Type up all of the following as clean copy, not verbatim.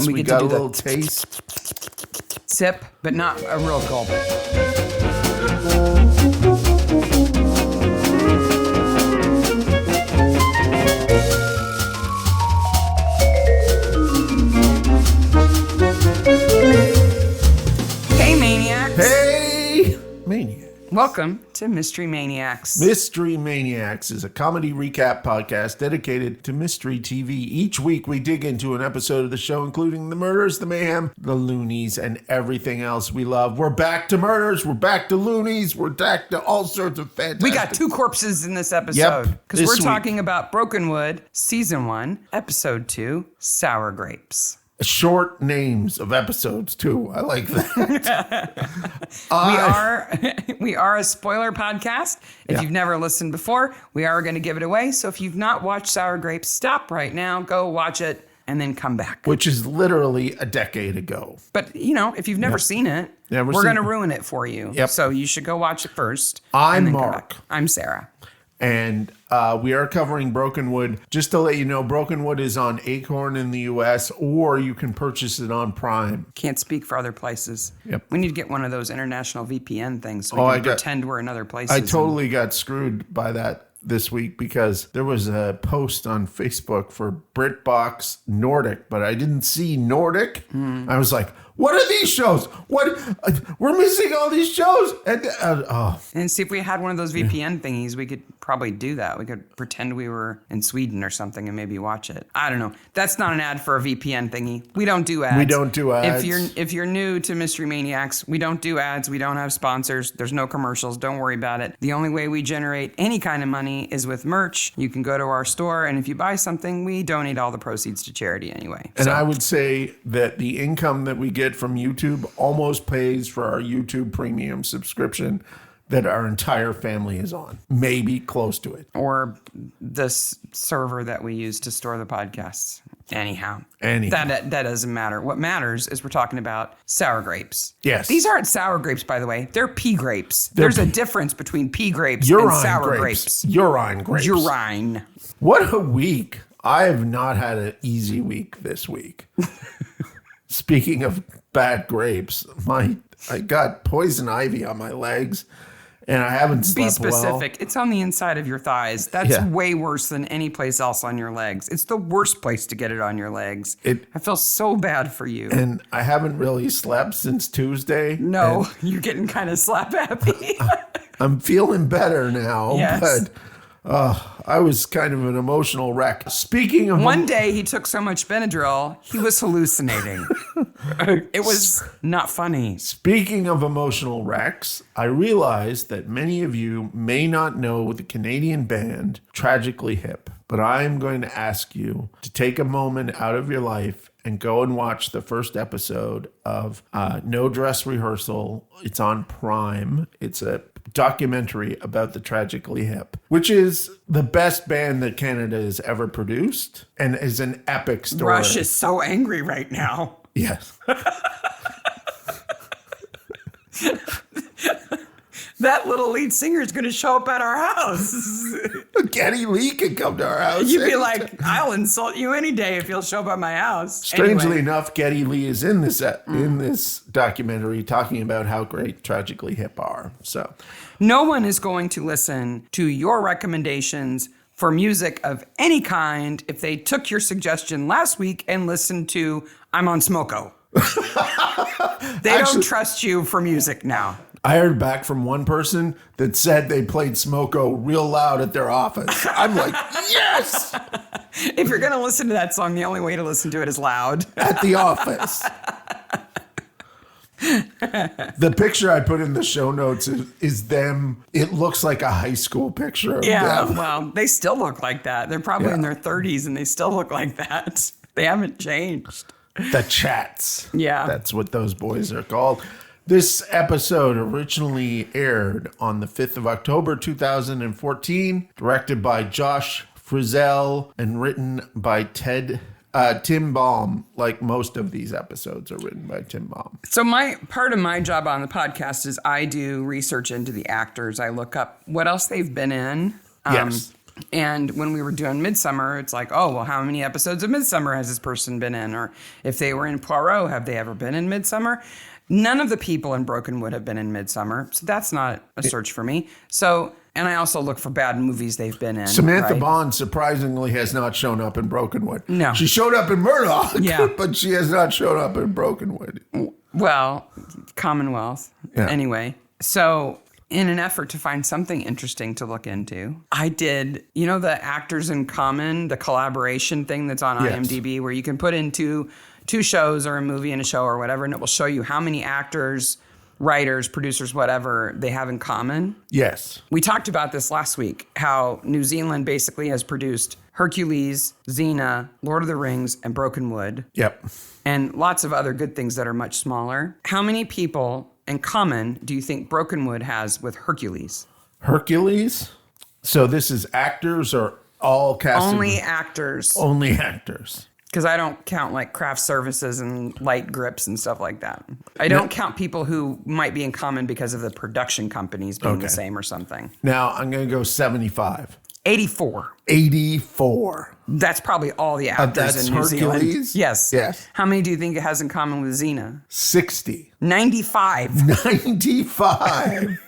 We We get got to a do little the taste. sip, but not a real gulp. Hey, Maniacs. Hey, Maniac. Welcome to Mystery Maniacs. Mystery Maniacs is a comedy recap podcast dedicated to mystery TV. Each week we dig into an episode of the show, including the murders, the mayhem, the loonies, and everything else we love. We're back to murders, we're back to loonies, we're back to all sorts of fantastic... We got two corpses in this episode. Yep, Because this we're week. talking about Brokenwood, Season 1, Episode 2, Sour Grapes. Short names of episodes, too. I like that. We are a spoiler podcast. If you've never listened before, we are going to give it away. So if you've not watched Sour Grapes, stop right now, go watch it, and then come back. Which is literally a decade ago. But, you know, if you've never seen it, Never we're seen going to it. ruin it for you. Yep. So you should go watch it first. I'm and then come Mark. back. I'm Sarah. And we are covering Brokenwood. Just to let you know, Brokenwood is on Acorn in the U.S., or you can purchase it on Prime. Can't speak for other places. Yep. We need to get one of those international VPN things so we can pretend we're in other places. I totally got screwed by that this week because there was a post on Facebook for BritBox Nordic, but I didn't see Nordic. I was like, what are these shows? What? We're missing all these shows. And see, if we had one of those VPN thingies, we could probably do that. We could pretend we were in Sweden or something and maybe watch it. I don't know. That's not an ad for a VPN thingy. We don't do ads. We don't do ads. If you're new to Mystery Maniacs, we don't do ads. We don't have sponsors. There's no commercials. Don't worry about it. The only way we generate any kind of money is with merch. You can go to our store, and if you buy something, we donate all the proceeds to charity anyway. And I would say that the income that we get from YouTube almost pays for our YouTube premium subscription that our entire family is on. Maybe close to it. Or this server that we use to store the podcasts. Anyhow. That doesn't matter. What matters is we're talking about sour grapes. Yes. These aren't sour grapes, by the way. They're pea grapes. There's a difference between pea grapes and sour grapes. Urine grapes. Urine. What a week. I have not had an easy week this week. Speaking of bad grapes, I got poison ivy on my legs, and I haven't slept well. Be specific. It's on the inside of your thighs. That's way worse than any place else on your legs. It's the worst place to get it on your legs. I feel so bad for you. And I haven't really slept since Tuesday. No, you're getting kind of slap happy. I'm feeling better now, Yes. but I was kind of an emotional wreck. Speaking of... One day he took so much Benadryl, he was hallucinating. It was not funny. Speaking of emotional wrecks, I realized that many of you may not know the Canadian band Tragically Hip, but I am going to ask you to take a moment out of your life and go and watch the first episode of No Dress Rehearsal. It's on Prime. It's a documentary about the Tragically Hip, which is the best band that Canada has ever produced and is an epic story. Rush is so angry right now. Yes. That little lead singer is going to show up at our house. Geddy Lee can come to our house. You'd be like, I'll insult you any day if you'll show up at my house. Strangely enough, Geddy Lee is in this documentary talking about how great Tragically Hip are. So, no one is going to listen to your recommendations for music of any kind if they took your suggestion last week and listened to I'm on Smoko. They don't trust you for music now. I heard back from one person that said they played Smoko real loud at their office. I'm like, yes! If you're going to listen to that song, the only way to listen to it is loud. At the office. The picture I put in the show notes is them. It looks like a high school picture of them. Well, they still look like that. They're probably in their 30s and they still look like that. They haven't changed. The Chats. Yeah. That's what those boys are called. This episode originally aired on the 5th of October, 2014, directed by Josh Frizzell and written by Tim Baum. Like most of these episodes are written by Tim Baum. So part of my job on the podcast is I do research into the actors. I look up what else they've been in. Yes. And when we were doing Midsummer, it's like, oh, well, how many episodes of Midsummer has this person been in? Or if they were in Poirot, have they ever been in Midsummer? None of the people in Brokenwood have been in Midsummer, so that's not a search for me. So, and I also look for bad movies they've been in. Samantha right? Bond surprisingly has not shown up in Brokenwood. No. She showed up in Murdoch, Yeah. but she has not shown up in Brokenwood. Well, Commonwealth. Yeah. Anyway, so in an effort to find something interesting to look into, I did, you know, the Actors in Common, the collaboration thing that's on Yes. IMDb, where you can put in two shows or a movie and a show or whatever, and it will show you how many actors, writers, producers, whatever they have in common. Yes. We talked about this last week, how New Zealand basically has produced Hercules, Xena, Lord of the Rings, and Brokenwood. Yep. And lots of other good things that are much smaller. How many people in common do you think Brokenwood has with Hercules? Hercules? So this is actors or all casting? Only actors. Only actors. Because I don't count like craft services and light grips and stuff like that. I don't count people who might be in common because of the production companies being the same or something. Now I'm going to go 75. 84. 84. That's probably all the actors That's in New Zealand. Hercules? Yes. Yes. How many do you think it has in common with Xena? 60. 95. 95.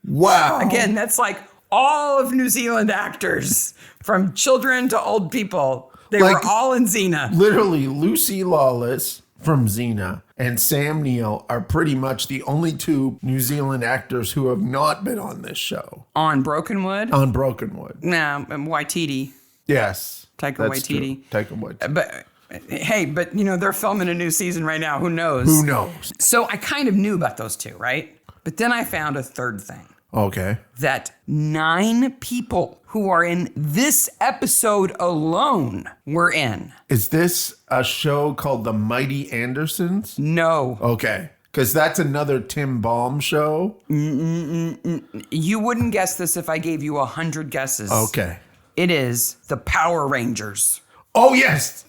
Wow. Again, that's like all of New Zealand actors, from children to old people. They Like- were all in Xena. Literally, Lucy Lawless from Xena and Sam Neill are pretty much the only two New Zealand actors who have not been on this show. On Brokenwood? On Brokenwood. Nah, Waititi. Yes. Taika that's Waititi. true. Taika Waititi. But hey, but you know, they're filming a new season right now. Who knows? Who knows? So I kind of knew about those two, right? But then I found a third thing. Okay. That 9 people who are in this episode alone were in. Is this a show called The Mighty Andersons? No. Okay. Because that's another Tim Baum show. You wouldn't guess this if I gave you 100 guesses. Okay. It is the Power Rangers. Oh, yes.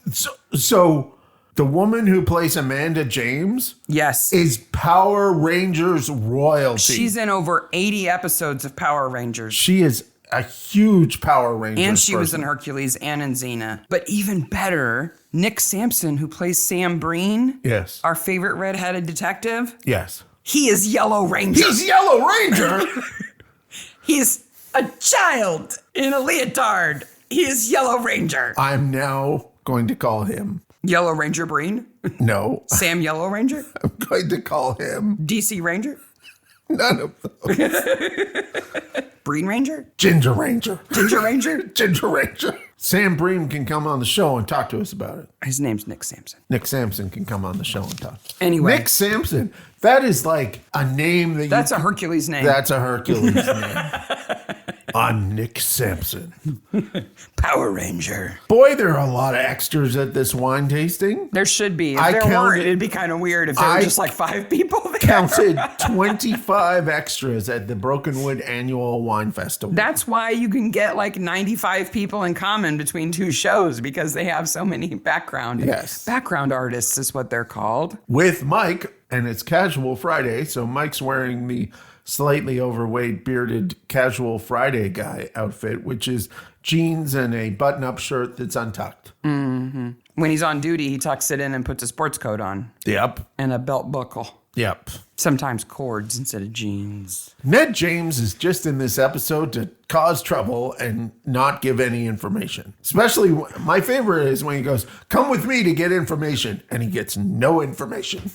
So the woman who plays Amanda James Yes. is Power Rangers royalty. She's in over 80 episodes of Power Rangers. She is a huge Power Ranger. And she was in Hercules and in Xena. But even better, Nick Sampson, who plays Sam Breen, Yes. our favorite redheaded detective, Yes. he is Yellow Ranger. He's Yellow Ranger. He's a child in a leotard. He is Yellow Ranger. I'm now going to call him. Yellow Ranger Breen? No. Sam Yellow Ranger? I'm going to call him DC Ranger? none of those. Breen Ranger? Ginger Ranger. Ginger Ranger? Ginger Ranger. Sam Breen can come on the show and talk to us about it. His name's Nick Sampson. Nick Sampson can come on the show and talk. Anyway. Nick Sampson. That is like a name that That's a Hercules name. That's a Hercules name. I'm Nick Sampson. Power Ranger. Boy, there are a lot of extras at this wine tasting. There should be. If I there counted- weren't, it'd be kind of weird if there were I just like 5 people there. Counted 25 extras at the Brokenwood Annual Wine Festival. That's why you can get like 95 people in common between 2 shows, because they have so many background artists is what they're called. With Mike, and it's Casual Friday, so Mike's wearing the slightly overweight bearded Casual Friday guy outfit, which is jeans and a button-up shirt that's untucked. When he's on duty, he tucks it in and puts a sports coat on Yep. and a belt buckle. Yep. Sometimes cords instead of jeans. Ned James is just in this episode to cause trouble and not give any information. Especially, my favorite is when he goes, "Come with me to get information," and he gets no information.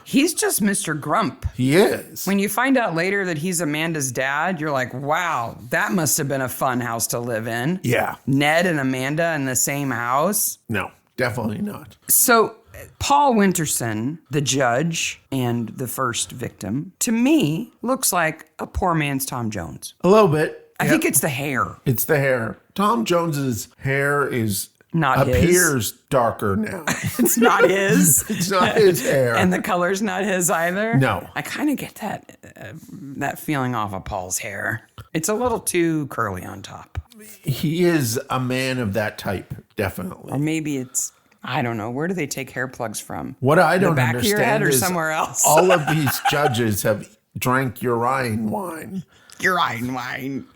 He's just Mr. Grump. He is. When you find out later that he's Amanda's dad, you're like, wow, that must have been a fun house to live in. Yeah. Ned and Amanda in the same house. No, definitely not. So Paul Winterson, the judge and the first victim, to me looks like a poor man's Tom Jones. A little bit. I think it's the hair. It's the hair. Tom Jones's hair is Not his. appears darker now. It's not his. It's not his hair. And the color's not his either. No. I kind of get that feeling off of Paul's hair. It's a little too curly on top. He is a man of that type, definitely. Or maybe it's, I don't know. Where do they take hair plugs from? What I don't the back of your understand head or is somewhere else? all of these judges have drank urine wine. Urine wine.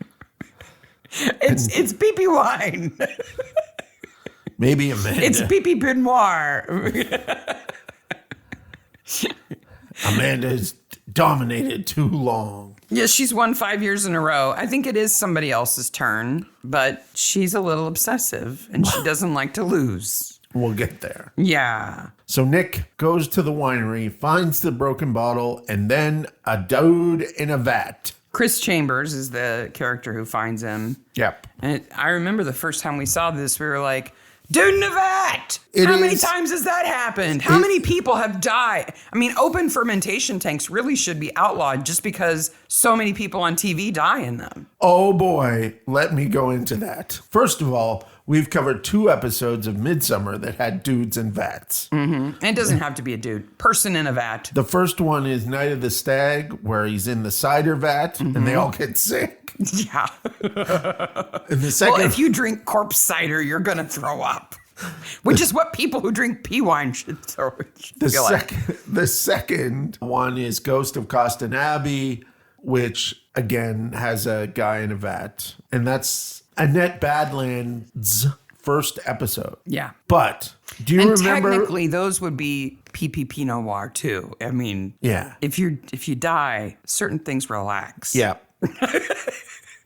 It's pee-pee wine. Maybe Amanda. It's pee-pee Benoir. Amanda's dominated too long. Yeah, she's won 5 years in a row. I think it is somebody else's turn, but she's a little obsessive and she doesn't like to lose. We'll get there. Yeah. So Nick goes to the winery, finds the broken bottle, and then a dude in a vat. Chris Chambers is the character who finds him. Yep. And I remember the first time we saw this, we were like, dude in a vat! It How many is- times has that happened? How many people have died? I mean, open fermentation tanks really should be outlawed just because so many people on TV die in them. Oh boy, let me go into that. First of all, we've covered 2 episodes of Midsummer that had dudes in vats. And it doesn't have to be a dude. Person in a vat. The first one is Night of the Stag, where he's in the cider vat and they all get sick. Yeah. And the second, Well, if you drink corpse cider, you're going to throw up. Which is what people who drink pea wine should feel like. the second one is Ghost of Coston Abbey, which again has a guy in a vat. And that's Annette Badland's first episode. Yeah. But do you And remember? technically, those would be PPP Noir too. I mean, Yeah. if you die, certain things relax. Yeah.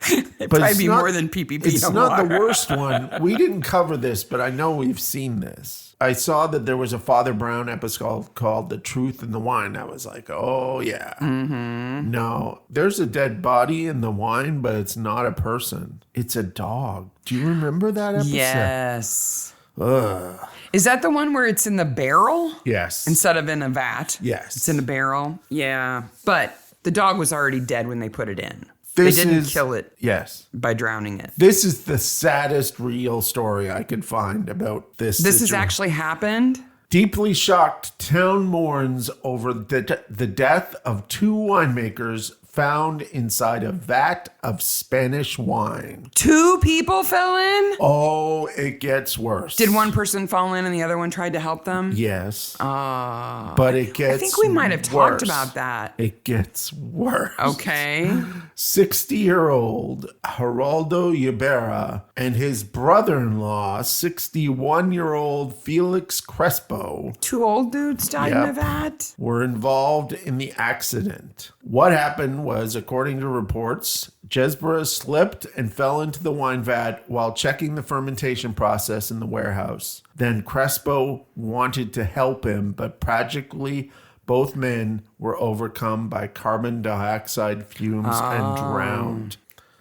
It'd But probably it's be not- more than PPP It's Noir. not the worst one. We didn't cover this, but I know we've seen this. I saw that there was a Father Brown episode called The Truth in the Wine. I was like, oh, yeah. Mm-hmm. No, there's a dead body in the wine, but it's not a person. It's a dog. Do you remember that episode? Yes. Ugh. Is that the one where it's in the barrel Yes. instead of in a vat? Yes. It's in a barrel. Yeah. But the dog was already dead when they put it in. This they didn't is- kill it Yes. by drowning it. This is the saddest real story I could find about this. This has situation. actually happened? Deeply shocked town mourns over the death of 2 winemakers found inside a vat of Spanish wine. 2 people fell in? Oh, it gets worse. Did one person fall in and the other one tried to help them? Yes. But it gets I think we might have talked worse. about that. It gets worse. Okay. 60-year-old Geraldo Ibarra and his brother-in-law, 61-year-old Felix Crespo, 2 old dudes died in a Yep. vat? were involved in the accident. What happened was, according to reports, Jesbera slipped and fell into the wine vat while checking the fermentation process in the warehouse. Then Crespo wanted to help him, but tragically, both men were overcome by carbon dioxide fumes and drowned.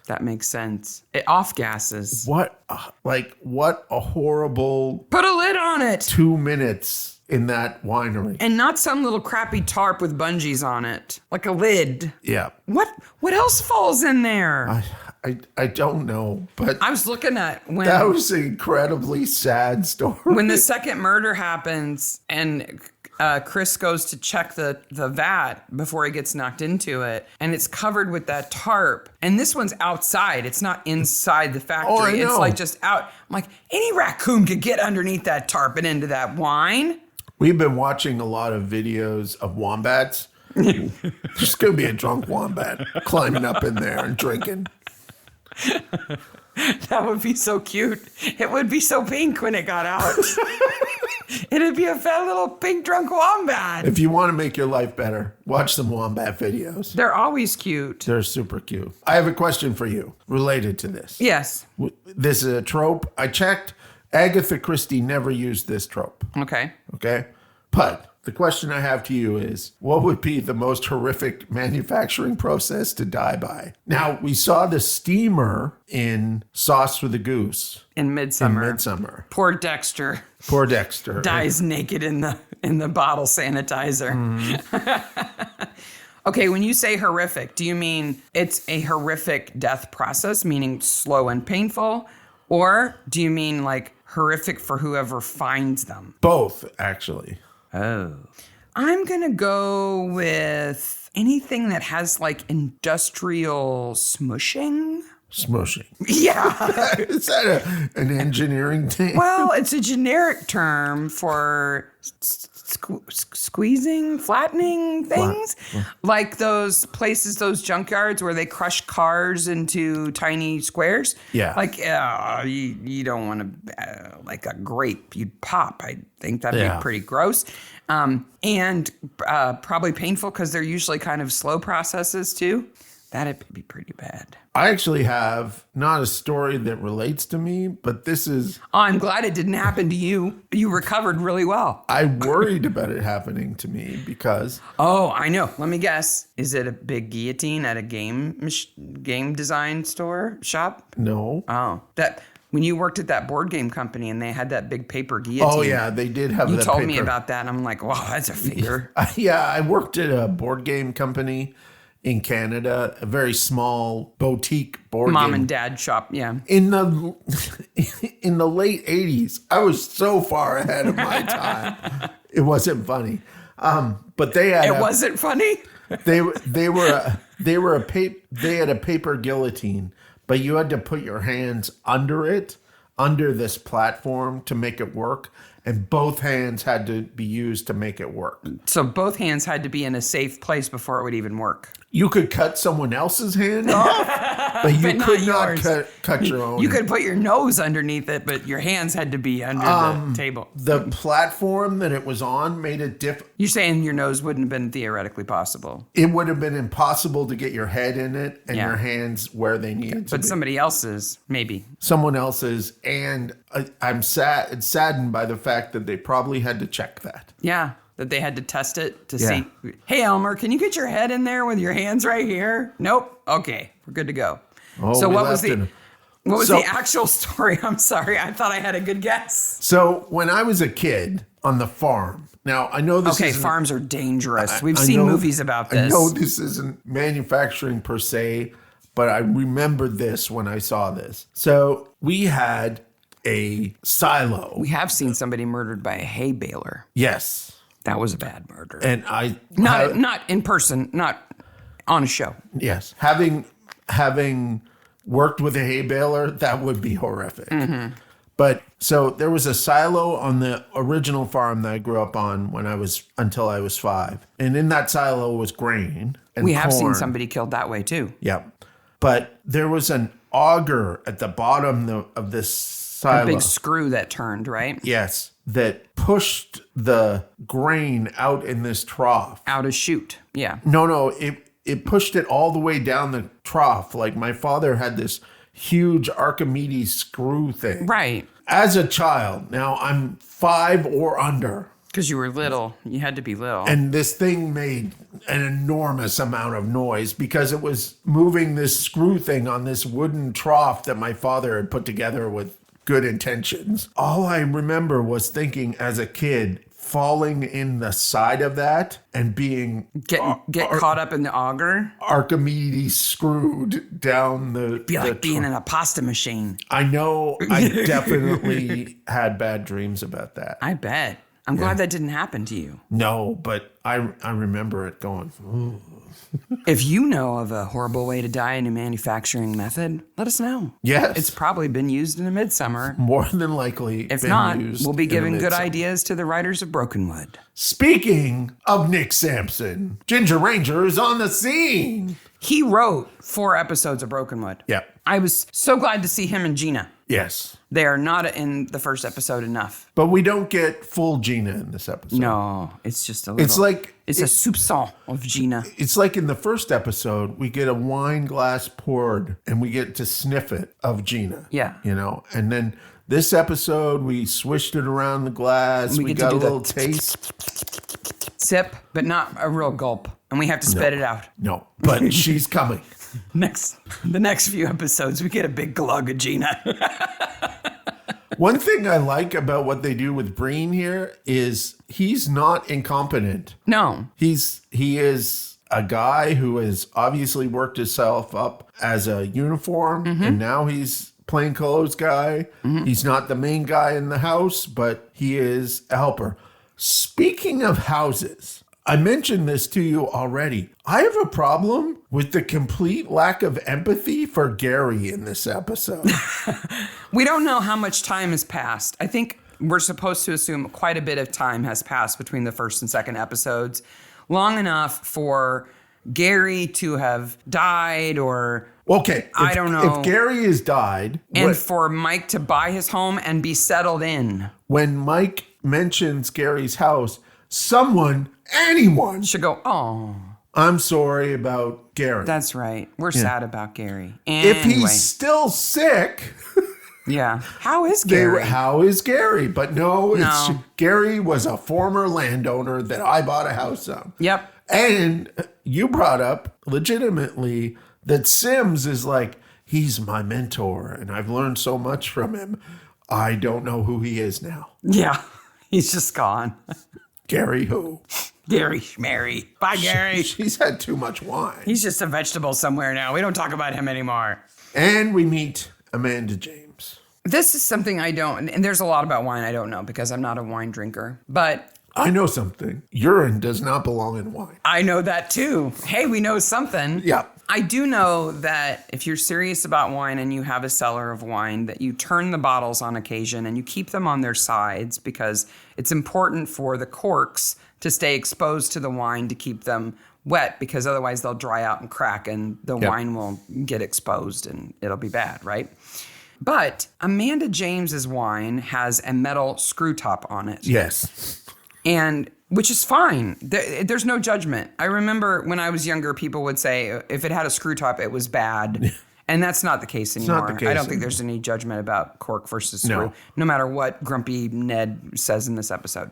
That makes sense. It off gases. What a horrible Put a lid on it. 2 minutes in that winery. And not some little crappy tarp with bungees on it. Like a lid. Yeah. What else falls in there? I don't know, but I was looking at when that was an incredibly sad story. when the second murder happens and Chris goes to check the vat before he gets knocked into it, and it's covered with that tarp. And this one's outside. It's not inside the factory. Oh, I know. It's like just out. I'm like, any raccoon could get underneath that tarp and into that wine. We've been watching a lot of videos of wombats. There's going to be a drunk wombat climbing up in there and drinking. That would be so cute. It would be so pink when it got out. It'd be a fat little pink drunk wombat. If you want to make your life better, watch some wombat videos. They're always cute. They're super cute. I have a question for you related to this. Yes. This is a trope. I checked. Agatha Christie never used this trope. Okay. Okay? But the question I have to you is, what would be the most horrific manufacturing process to die by? Now, we saw the steamer in Sauce for the Goose In in Midsummer. Midsummer. Poor Dexter Poor Dexter. dies naked in the bottle sanitizer. Okay, when you say horrific, do you mean it's a horrific death process, meaning slow and painful? Or do you mean like horrific for whoever finds them? Both, actually. Oh. I'm going to go with anything that has like industrial smushing. Smushing. Yeah. Is that an engineering thing? Well, it's a generic term for squeezing, flattening things, like those places, those junkyards where they crush cars into tiny squares. Yeah. Like you don't want to, like a grape, you'd pop. I think that'd be pretty gross. And probably painful because they're usually kind of slow processes too. That'd be pretty bad. I actually have not a story that relates to me, but this is... Oh, I'm glad it didn't happen to you. You recovered really well. I worried about it happening to me because... Oh, I know. Let me guess. Is it a big guillotine at a game design shop? No. Oh, that... When you worked at that board game company and they had that big paper guillotine. Oh, yeah, they did have that You told paper. me about that, and I'm like, wow, that's a figure. Yeah, I worked at a board game company in Canada, a very small boutique board Mom game. and dad shop, yeah. In the late 80s, I was so far ahead of my time. It wasn't funny. But they had wasn't funny? They had a paper guillotine, but you had to put your hands under this platform to make it work, and both hands had to be used to make it work. So both hands had to be in a safe place before it would even work. You could cut someone else's hand off, but you could not cut your own. You could put your nose underneath it, but your hands had to be under the table. The platform that it was on made it difficult. You're saying your nose wouldn't have been theoretically possible. It would have been impossible to get your head in it and your hands where they needed to be. But somebody else's, maybe. Someone else's, and I'm saddened by the fact that they probably had to check that. Yeah, that they had to test it to see. Hey, Elmer, can you get your head in there with your hands right here? Nope. Okay, we're good to go. Oh, so what was the actual story? I'm sorry, I thought I had a good guess. So when I was a kid on the farm, now I know this. Okay, farms are dangerous. We've seen movies about this. I know this isn't manufacturing per se, but I remembered this when I saw this. So we had a silo. We have seen somebody murdered by a hay baler. Yes. That was a bad murder. And I... Not in person, not on a show. Yes. Having worked with a hay baler, that would be horrific. Mm-hmm. But so there was a silo on the original farm that I grew up on until I was 5. And in that silo was grain and We have corn. seen somebody killed that way too. Yep. But there was an auger at the bottom of this silo. A big screw that turned, right? Yes. That pushed the grain out in this trough. Out a chute. Yeah. No. It pushed it all the way down the trough. Like my father had this huge Archimedes screw thing. Right. As a child, now I'm 5 or under. Because you were little. You had to be little. And this thing made an enormous amount of noise because it was moving this screw thing on this wooden trough that my father had put together with good intentions. All I remember was thinking as a kid, falling in the side of that and being... Get caught up in the auger? Archimedes screwed down the... Be like being in a pasta machine. I know I definitely had bad dreams about that. I bet. I'm glad that didn't happen to you. No, but I remember it going... Ooh. If you know of a horrible way to die in a manufacturing method, let us know. Yes. It's probably been used in a Midsummer. More than likely. If not, we'll be giving good ideas to the writers of Brokenwood. Speaking of Nick Sampson, Ginger Ranger is on the scene. He wrote 4 episodes of Brokenwood. Yep. I was so glad to see him and Gina. Yes. They are not in the first episode enough. But we don't get full Gina in this episode. No, it's just a little... It's a soupçon of Gina. It's like in the first episode, we get a wine glass poured and we get to sniff it of Gina. Yeah. You know, and then this episode, we swished it around the glass. We got a little taste. Sip, but not a real gulp. And we have to spit it out. No, but she's coming. The next few episodes, we get a big glug of Gina. One thing I like about what they do with Breen here is he's not incompetent. No. He is a guy who has obviously worked himself up as a uniform, and now he's plainclothes guy. Mm-hmm. He's not the main guy in the house, but he is a helper. Speaking of houses, I mentioned this to you already. I have a problem with the complete lack of empathy for Gary in this episode. We don't know how much time has passed. I think we're supposed to assume quite a bit of time has passed between the first and second episodes, long enough for Gary to have died or... Okay, I don't know. If Gary has died... And for Mike to buy his home and be settled in. When Mike mentions Gary's house, anyone... should go, oh... I'm sorry about Gary. That's right. We're sad about Gary. If Anyway. he's still sick... Yeah. How is Gary? How is Gary? But no. Gary was a former landowner that I bought a house on. Yep. And you brought up legitimately that Sims is like, he's my mentor and I've learned so much from him. I don't know who he is now. Yeah. He's just gone. Gary who? Gary Schmary. Bye, Gary. She's had too much wine. He's just a vegetable somewhere now. We don't talk about him anymore. And we meet Amanda James. This is something I don't, and there's a lot about wine I don't know because I'm not a wine drinker. But I know something. Urine does not belong in wine. I know that too. Hey, we know something. Yeah. I do know that if you're serious about wine and you have a cellar of wine, that you turn the bottles on occasion and you keep them on their sides because it's important for the corks to stay exposed to the wine to keep them wet because otherwise they'll dry out and crack and the wine will get exposed and it'll be bad, right? But Amanda James's wine has a metal screw top on it. Yes. And which is fine. There's no judgment. I remember when I was younger, people would say if it had a screw top, it was bad. And that's not the case anymore. Not the case I don't think there's any judgment about cork versus screw, No. no matter what Grumpy Ned says in this episode.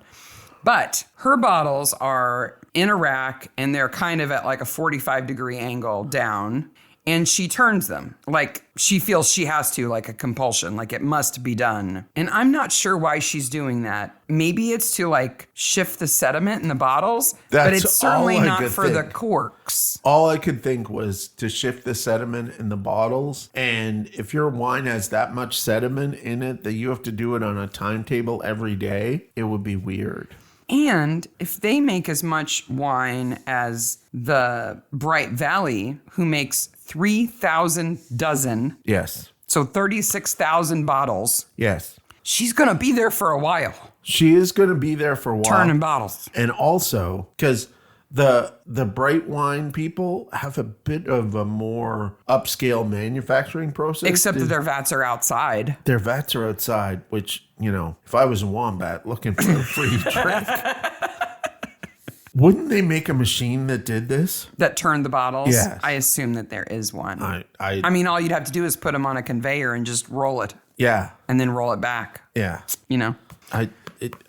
But her bottles are in a rack and they're kind of at like a 45-degree angle down. And she turns them like she feels she has to, like a compulsion, like it must be done. And I'm not sure why she's doing that. Maybe it's to like shift the sediment in the bottles, but it's certainly not for the corks. All I could think was to shift the sediment in the bottles. And if your wine has that much sediment in it that you have to do it on a timetable every day, it would be weird. And if they make as much wine as the Bright Valley, who makes 3,000 dozen. Yes. So 36,000 bottles. Yes. She's going to be there for a while. She is going to be there for a while. Turning bottles. And also, because the bright wine people have a bit of a more upscale manufacturing process. Except that their vats are outside. Their vats are outside, which, if I was a wombat looking for a free drink, wouldn't they make a machine that did this? That turned the bottles? Yes. I assume that there is one. I mean, all you'd have to do is put them on a conveyor and just roll it. Yeah. And then roll it back. Yeah.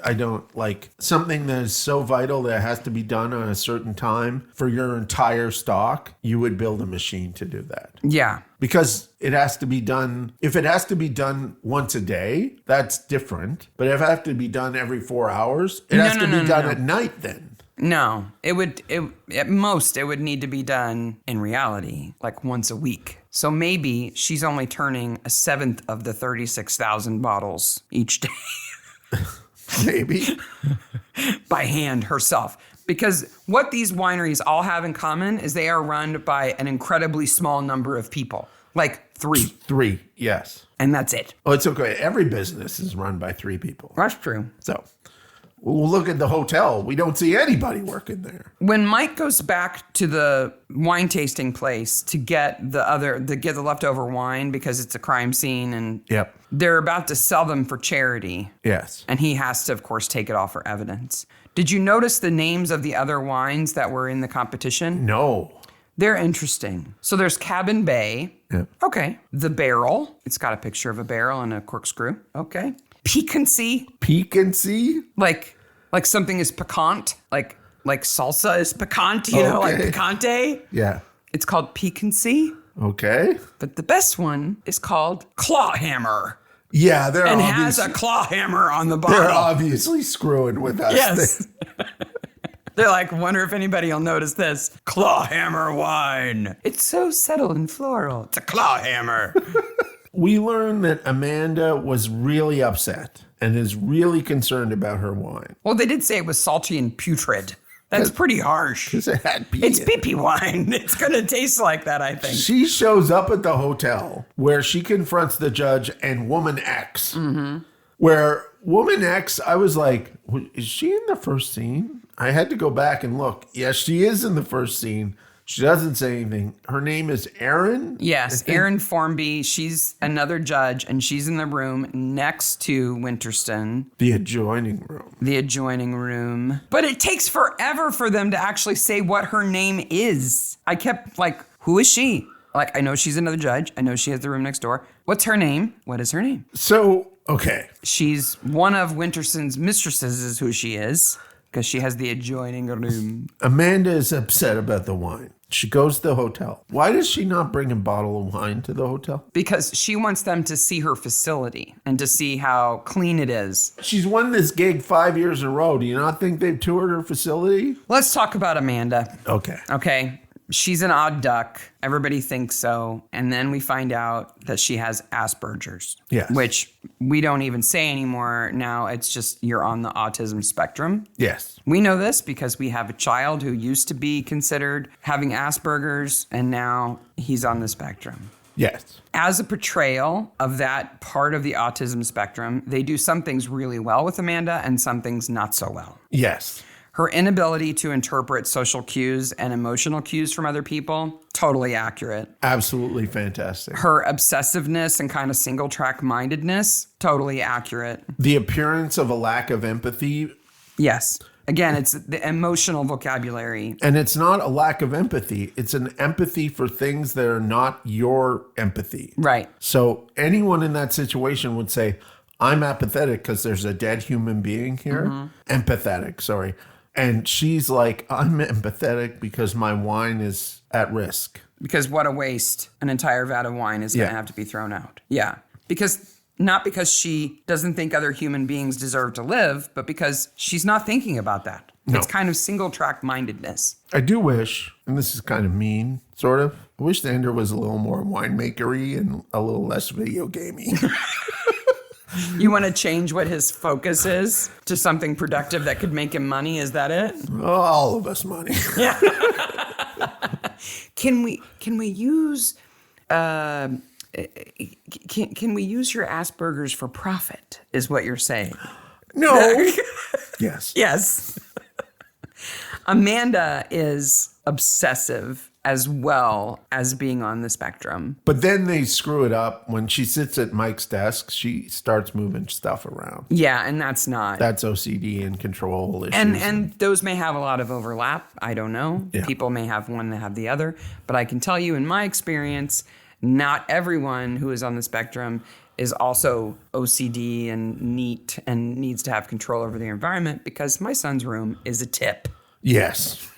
I don't like something that is so vital that it has to be done on a certain time for your entire stock. You would build a machine to do that. Yeah. Because it has to be done. If it has to be done once a day, that's different. But if it has to be done every 4 hours, it has to be done at night then. No, at most, it would need to be done in reality, like once a week. So maybe she's only turning a seventh of the 36,000 bottles each day. Maybe. By hand herself. Because what these wineries all have in common is they are run by an incredibly small number of people. Like 3. 3, yes. And that's it. Oh, it's okay. Every business is run by 3 people. That's true. So we'll look at the hotel. We don't see anybody working there. When Mike goes back to the wine tasting place to get the leftover wine because it's a crime scene and they're about to sell them for charity. Yes. And he has to, of course, take it all for evidence. Did you notice the names of the other wines that were in the competition? No. They're interesting. So there's Cabin Bay. Yeah. Okay. The Barrel. It's got a picture of a barrel and a corkscrew. Okay. Piquancy. Piquancy? Like something is piquant. Like salsa is piquant, like picante. Yeah. It's called piquancy. Okay. But the best one is called Claw Hammer. Yeah, and has a claw hammer on the bottle. They're obviously screwing with us. Yes. They're like, wonder if anybody will notice this. Claw hammer wine. It's so subtle and floral. It's a claw hammer. We learned that Amanda was really upset and is really concerned about her wine. Well, they did say it was salty and putrid. That's pretty harsh. Because it had pee. It's pee-pee wine. It's going to taste like that, I think. She shows up at the hotel where she confronts the judge and woman X. Mm-hmm. Where Woman X, I was like, is she in the first scene? I had to go back and look. Yes, she is in the first scene. She doesn't say anything. Her name is Erin? Yes, Erin Formby. She's another judge, and she's in the room next to Winterston. The adjoining room. The adjoining room. But it takes forever for them to actually say what her name is. I kept like, who is she? Like, I know she's another judge. I know she has the room next door. What's her name? What is her name? So, okay. She's one of Winterston's mistresses is who she is, because she has the adjoining room. Amanda is upset about the wine. She goes to the hotel. Why does she not bring a bottle of wine to the hotel? Because she wants them to see her facility and to see how clean it is. She's won this gig 5 years in a row. Do you not think they've toured her facility? Let's talk about Amanda. Okay. Okay. She's an odd duck. Everybody thinks so. And then we find out that she has Asperger's. Yes. Which we don't even say anymore. Now it's just you're on the autism spectrum. Yes. We know this because we have a child who used to be considered having Asperger's, and now he's on the spectrum. Yes. As a portrayal of that part of the autism spectrum, they do some things really well with Amanda and some things not so well. Yes. Her inability to interpret social cues and emotional cues from other people, totally accurate. Absolutely fantastic. Her obsessiveness and kind of single track mindedness, totally accurate. The appearance of a lack of empathy. Yes. Again, it's the emotional vocabulary. And it's not a lack of empathy. It's an empathy for things that are not your empathy. Right. So anyone in that situation would say, I'm apathetic because there's a dead human being here. Empathetic, sorry. And she's like, I'm empathetic because my wine is at risk. Because what a waste. An entire vat of wine is going to have to be thrown out. Yeah. Not because she doesn't think other human beings deserve to live, but because she's not thinking about that. No. It's kind of single track mindedness. I do wish, and this is kind of mean, sort of, I wish the Ender was a little more winemakery and a little less video gamey. You want to change what his focus is to something productive that could make him money? Is that it? All of us money. Yeah. Can we use can we use your Asperger's for profit? Is what you're saying? No. Yes. Yes. Amanda is obsessive as well as being on the spectrum. But then they screw it up. When she sits at Mike's desk, she starts moving stuff around. Yeah, and that's not. That's OCD and control issues. And those may have a lot of overlap. I don't know. Yeah. People may have one that have the other. But I can tell you in my experience, not everyone who is on the spectrum is also OCD and neat and needs to have control over their environment, because my son's room is a tip. Yes.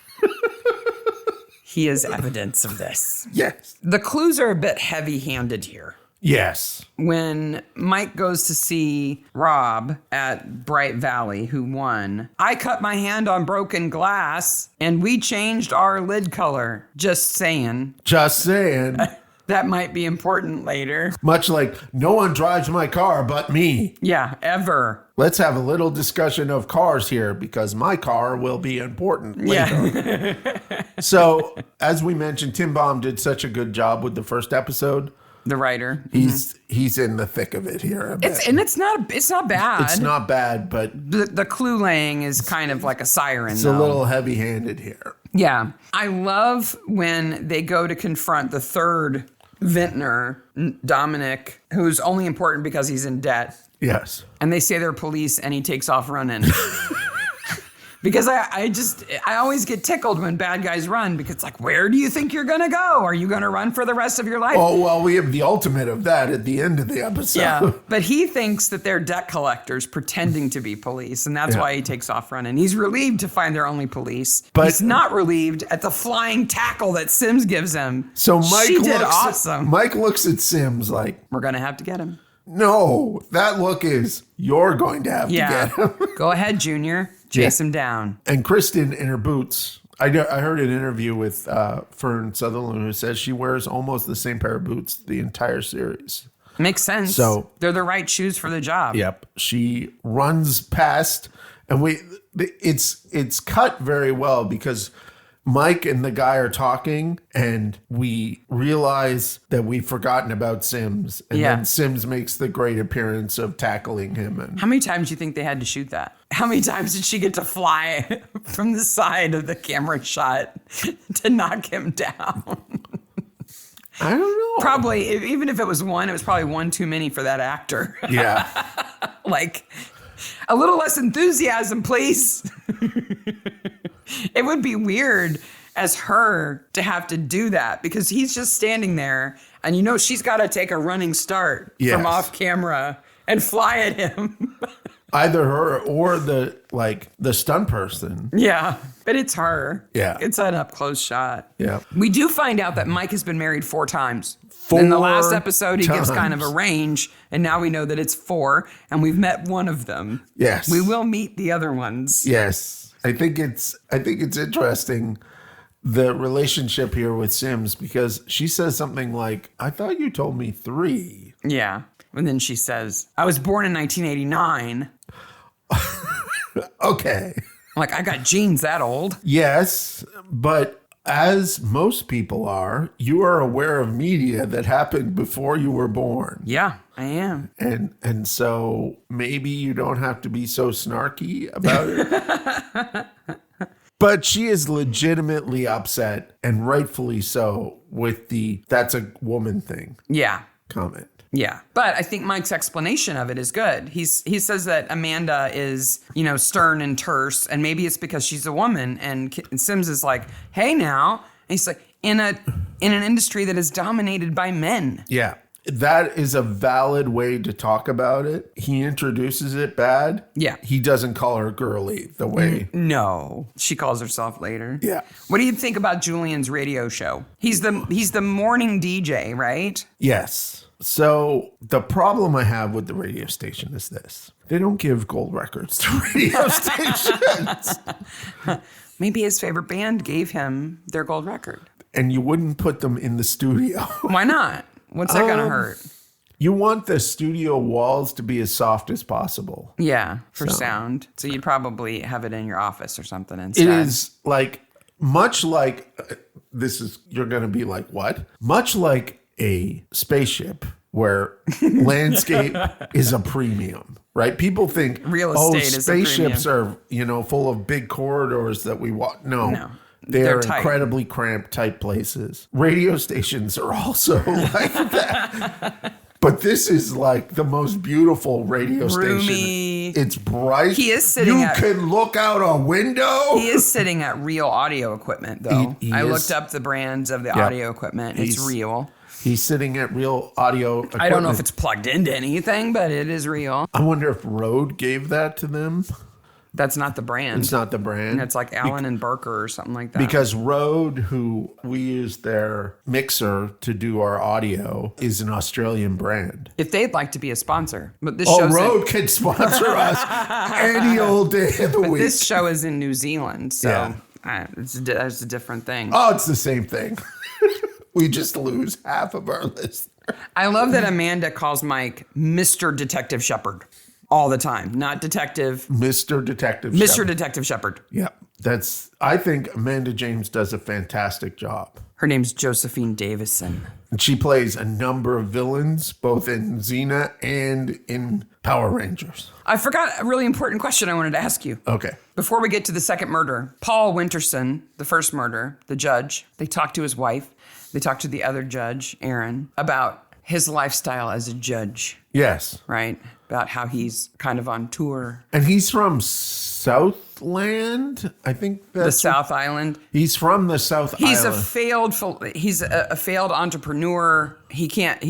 He is evidence of this. Yes. The clues are a bit heavy-handed here. Yes. When Mike goes to see Rob at Bright Valley, who won, I cut my hand on broken glass and we changed our lid color. Just saying. Just saying. That might be important later. Much like, no one drives my car but me. Yeah, ever. Let's have a little discussion of cars here, because my car will be important later. Yeah. So, as we mentioned, Tim Baum did such a good job with the first episode. The writer. He's in the thick of it here. It's not bad. It's not bad, but The clue laying is kind of like a siren. it's though. a little heavy-handed here. Yeah. I love when they go to confront the third vintner, Dominic, who's only important because he's in debt. Yes. And they say they're police and he takes off running. Because I always get tickled when bad guys run, because it's like, where do you think you're going to go? Are you going to run for the rest of your life? Oh, well, we have the ultimate of that at the end of the episode. Yeah, but he thinks that they're debt collectors pretending to be police, and that's why he takes off running. He's relieved to find they're only police, but he's not relieved at the flying tackle that Sims gives him. So Mike awesome. Mike looks at Sims like, We're going to have to get him. no, that look is, you're going to have to get him. Go ahead, Junior. Chase him down. And Kristen in her boots. I heard an interview with Fern Sutherland who says she wears almost the same pair of boots the entire series. Makes sense. So they're the right shoes for the job. Yep. She runs past, and it's cut very well, because Mike and the guy are talking, and we realize that we've forgotten about Sims. And then Sims makes the great appearance of tackling him. And How many times do you think they had to shoot that? How many times did she get to fly from the side of the camera shot to knock him down? I don't know. Probably, even if it was one, it was probably one too many for that actor. Yeah. Like, a little less enthusiasm, please. It would be weird as her to have to do that because he's just standing there and you know she's got to take a running start from off camera and fly at him. Either her or the stunt person. Yeah, but it's her. Yeah. It's an up close shot. Yeah. We do find out that Mike has been married 4 times. In the last episode, he gives kind of a range, and now we know that it's 4, and we've met one of them. Yes. We will meet the other ones. Yes. I think it's interesting, the relationship here with Sims, because she says something like, I thought you told me 3. Yeah. And then she says, I was born in 1989. Okay. Like, I got genes that old. Yes, but as most people are, you are aware of media that happened before you were born. Yeah, I am. And so maybe you don't have to be so snarky about it. But she is legitimately upset, and rightfully so, with the "that's a woman thing" comment. Yeah. But I think Mike's explanation of it is good. He says that Amanda is, stern and terse, and maybe it's because she's a woman. And Sims is like, hey, now. And he's like, in an industry that is dominated by men. Yeah. That is a valid way to talk about it. He introduces it bad. Yeah. He doesn't call her girly the way. No. She calls herself later. Yeah. What do you think about Julian's radio show? He's the morning DJ, right? Yes. So the problem I have with the radio station is this. They don't give gold records to radio stations. Maybe his favorite band gave him their gold record. And you wouldn't put them in the studio. Why not? What's that going to hurt? You want the studio walls to be as soft as possible. Yeah, for sound. So you'd probably have it in your office or something instead. It is much like, you're going to be like, what? Much like a spaceship where landscape is a premium, right? People think real estate is a premium. Spaceships are, full of big corridors that we want. No. They're incredibly cramped, tight places. Radio stations are also like that. But this is like the most beautiful radio Roomy. Station. It's bright. He is sitting You can look out a window. He is sitting at real audio equipment, though. I looked up the brands of the audio equipment. It's real. He's sitting at real audio equipment. I don't know if it's plugged into anything, but it is real. I wonder if Rode gave that to them. That's not the brand. It's not the brand. It's like Allen and Barker or something like that. Because Rode, who we use their mixer to do our audio, is an Australian brand. If they'd like to be a sponsor. But this show's Rode can sponsor us any old day of the week. This show is in New Zealand, so it's a different thing. Oh, it's the same thing. We just lose half of our listeners. I love that Amanda calls Mike Mr. Detective Shepard all the time. Not detective. Mr. Detective Mr. Shepard. Detective Shepard. Yeah. I think Amanda James does a fantastic job. Her name's Josephine Davison. And she plays a number of villains, both in Xena and in Power Rangers. I forgot a really important question I wanted to ask you. Okay. Before we get to the second murder, Paul Winterson, the first murder, the judge, they talked to his wife. They talked to the other judge, Aaron, about his lifestyle as a judge. Yes. Right? About how he's kind of on tour. And he's from Southland, I think that's the South Island. He's from the South Island. He's a failed entrepreneur. He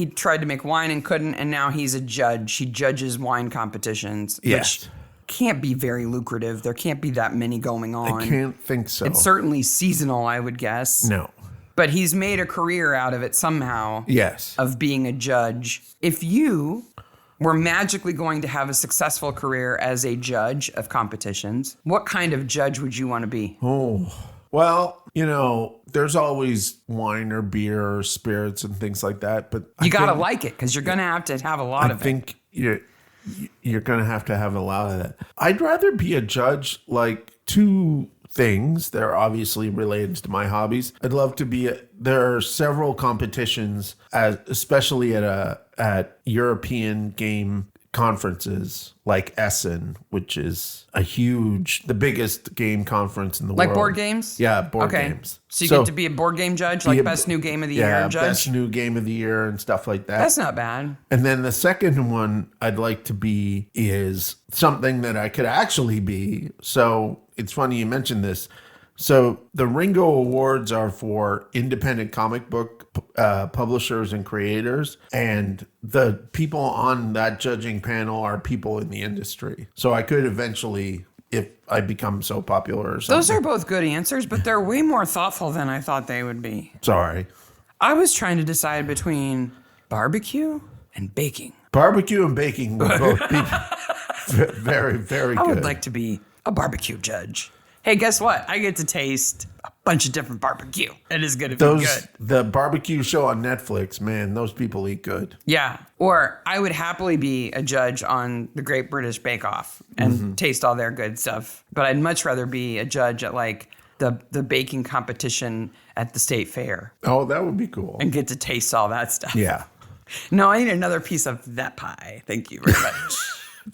tried to make wine and couldn't, and now he's a judge. He judges wine competitions, which can't be very lucrative. There can't be that many going on. I can't think so. It's certainly seasonal, I would guess. No. But he's made a career out of it somehow. Yes. Of being a judge. If you were magically going to have a successful career as a judge of competitions, what kind of judge would you want to be? Oh, well, there's always wine or beer or spirits and things like that. But you got to like it because you're going to have a lot of it. I think you're going to have a lot of that. I'd rather be a judge like two things. They're obviously related to my hobbies. I'd love to be. There are several competitions, especially at European game conferences like Essen, which is the biggest game conference in the world. Like board games? Yeah, board games. So you get to be a board game judge, like best new game of the year judge? Best new game of the year and stuff like that. That's not bad. And then the second one I'd like to be is something that I could actually be. So it's funny you mentioned this. So the Ringo Awards are for independent comic book publishers and creators, and the people on that judging panel are people in the industry. So I could eventually, if I become so popular or something. Those are both good answers, but they're way more thoughtful than I thought they would be. Sorry. I was trying to decide between barbecue and baking. Barbecue and baking would both be very, very good. I would like to be a barbecue judge. Hey, guess what? I get to taste a bunch of different barbecue. It is going to be good. The barbecue show on Netflix, man, those people eat good. Yeah. Or I would happily be a judge on the Great British Bake Off and taste all their good stuff. But I'd much rather be a judge at like the baking competition at the state fair. Oh, that would be cool. And get to taste all that stuff. Yeah. No, I need another piece of that pie. Thank you very much.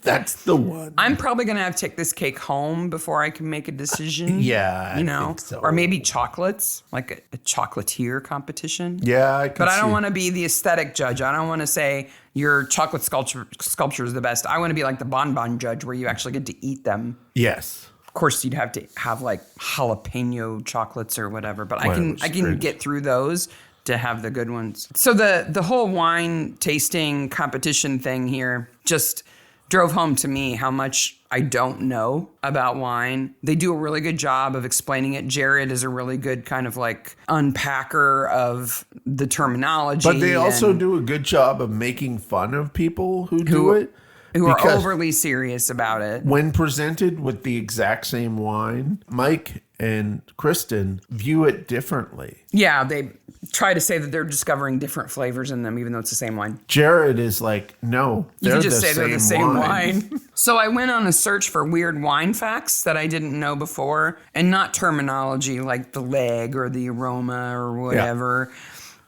That's the one. I'm probably going to have to take this cake home before I can make a decision. Yeah, I think so. Or maybe chocolates, like a chocolatier competition. Yeah, But I don't want to be the aesthetic judge. I don't want to say your chocolate sculpture is the best. I want to be like the bonbon judge where you actually get to eat them. Yes. Of course, you'd have to have like jalapeno chocolates or whatever, but I can get through those to have the good ones. So the whole wine tasting competition thing here just drove home to me how much I don't know about wine. They do a really good job of explaining it. Jared is a really good kind of like unpacker of the terminology. But they also do a good job of making fun of people who do it. Who are overly serious about it. When presented with the exact same wine, Mike and Kristen view it differently. Yeah, they try to say that they're discovering different flavors in them, even though it's the same wine. Jared is like, no, they're they're the same wine. So I went on a search for weird wine facts that I didn't know before, and not terminology like the leg or the aroma or whatever. Yeah.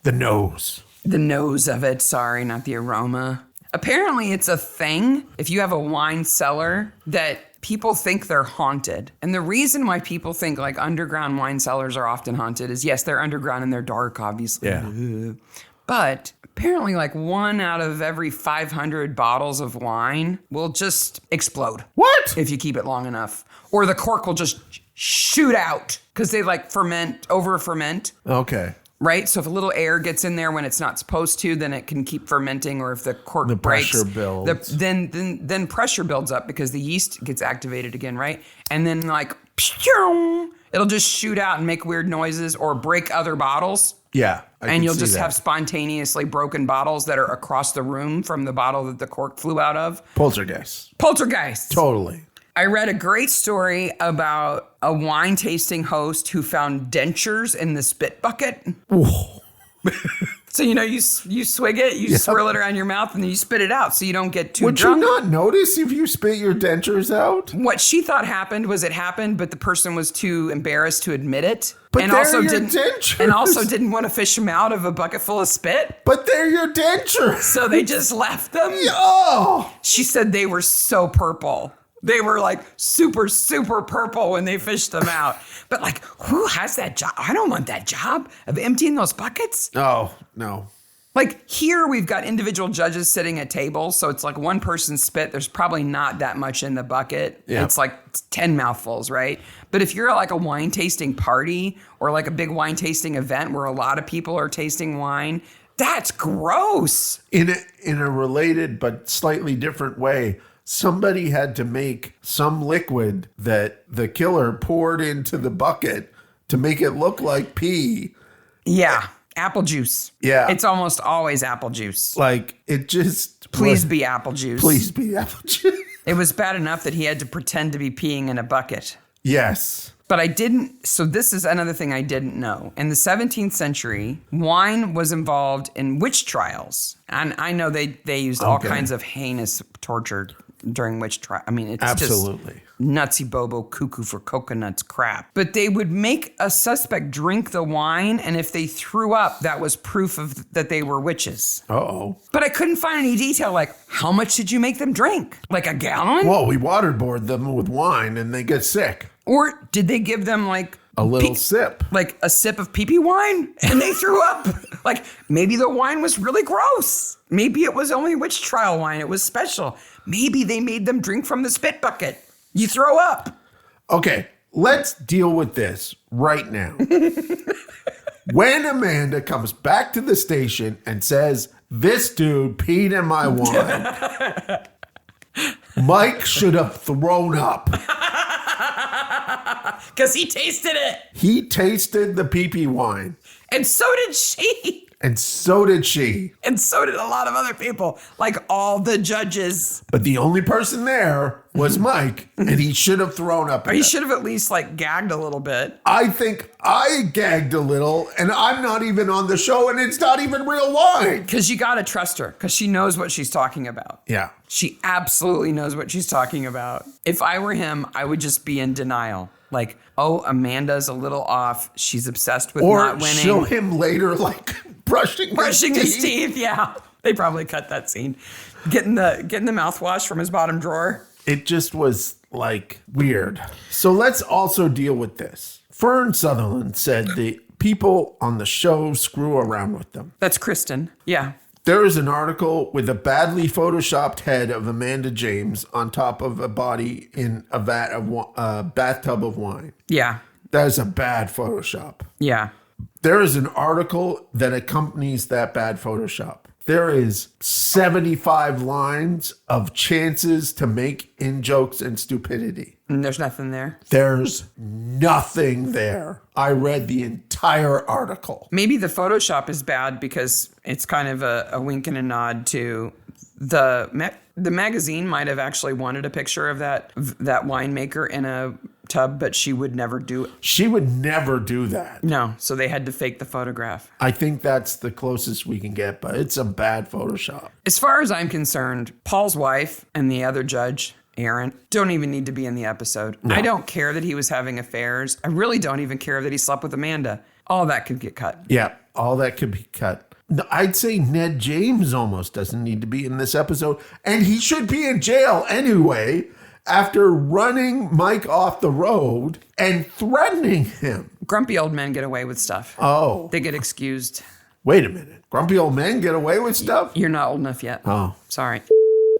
The nose. The nose of it, sorry, not the aroma. Apparently it's a thing if you have a wine cellar that people think they're haunted. And the reason why people think like underground wine cellars are often haunted is, yes, they're underground and they're dark, obviously. Yeah. But apparently like 1 out of every 500 bottles of wine will just explode. What? If you keep it long enough. Or the cork will just shoot out because they like over ferment. Okay. Right? So if a little air gets in there when it's not supposed to, then it can keep fermenting. Or if the cork breaks, pressure builds. Then pressure builds up because the yeast gets activated again, right? And then like, it'll just shoot out and make weird noises or break other bottles. Yeah. And you'll just have spontaneously broken bottles that are across the room from the bottle that the cork flew out of. Poltergeist. Totally. I read a great story about a wine tasting host who found dentures in the spit bucket. So, you swig it, you swirl it around your mouth, and then you spit it out so you don't get too drunk. Would you not notice if you spit your dentures out? What she thought happened was it happened, but the person was too embarrassed to admit it. But and they're also your didn't, dentures. And also didn't want to fish them out of a bucket full of spit. But they're your dentures. So they just left them. Oh! She said they were so purple. They were like super, super purple when they fished them out. But like, who has that job? I don't want that job of emptying those buckets. Oh, no. Like here we've got individual judges sitting at tables. So it's like one person's spit. There's probably not that much in the bucket. Yep. It's like 10 mouthfuls, right? But if you're at like a wine tasting party or like a big wine tasting event where a lot of people are tasting wine, that's gross. In a related but slightly different way, somebody had to make some liquid that the killer poured into the bucket to make it look like pee. Yeah. Apple juice. Yeah. It's almost always apple juice. Like, it just... Please be apple juice. Please be apple juice. It was bad enough that he had to pretend to be peeing in a bucket. Yes. But I didn't... So this is another thing I didn't know. In the 17th century, wine was involved in witch trials. And I know they used all kinds of heinous torture during witch trial. I mean, it's Absolutely. just nutsy bobo cuckoo for coconuts crap. But they would make a suspect drink the wine, and if they threw up, that was proof of that they were witches. Uh-oh. But I couldn't find any detail, like, how much did you make them drink? Like a gallon? Well, we waterboard them with wine and they get sick. Or did they give them like A little sip. like a sip of pee-pee wine and they threw up? Like maybe the wine was really gross. Maybe it was only witch trial wine. It was special. Maybe they made them drink from the spit bucket. You throw up. Okay, let's deal with this right now. When Amanda comes back to the station and says, "This dude peed in my wine," Mike should have thrown up. Because he tasted it. He tasted the pee-pee wine. And so did she. And so did she. And so did a lot of other people, like all the judges. But the only person there was Mike, and he should have thrown up. Or he should have at least like gagged a little bit. I think I gagged a little, and I'm not even on the show, and it's not even real wine. Because you got to trust her, because she knows what she's talking about. Yeah. She absolutely knows what she's talking about. If I were him, I would just be in denial. Like, oh, Amanda's a little off. She's obsessed with not winning. Or show him later, like, brushing his teeth. Yeah. They probably cut that scene. Getting the mouthwash from his bottom drawer. It just was, like, weird. So let's also deal with this. Fern Sutherland said the people on the show screw around with them. That's Kristen. Yeah. There is an article with a badly photoshopped head of Amanda James on top of a body in a bathtub of wine. Yeah. That is a bad Photoshop. Yeah. There is an article that accompanies that bad Photoshop. There is 75 lines of chances to make in-jokes and stupidity. And there's nothing there. There's nothing there. I read the entire article. Maybe the Photoshop is bad because it's kind of a wink and a nod to the magazine might have actually wanted a picture of that winemaker in a tub, but she would never do it. She would never do that. No, so they had to fake the photograph. I think that's the closest we can get, but it's a bad Photoshop. As far as I'm concerned, Paul's wife and the other judge, Aaron, don't even need to be in the episode. No. I don't care that he was having affairs. I really don't even care that he slept with Amanda. All that could get cut. Yeah, all that could be cut. I'd say Ned James almost doesn't need to be in this episode, and he should be in jail anyway after running Mike off the road and threatening him. Grumpy old men get away with stuff. Oh. They get excused. Wait a minute. Grumpy old men get away with stuff? You're not old enough yet. Oh. Sorry.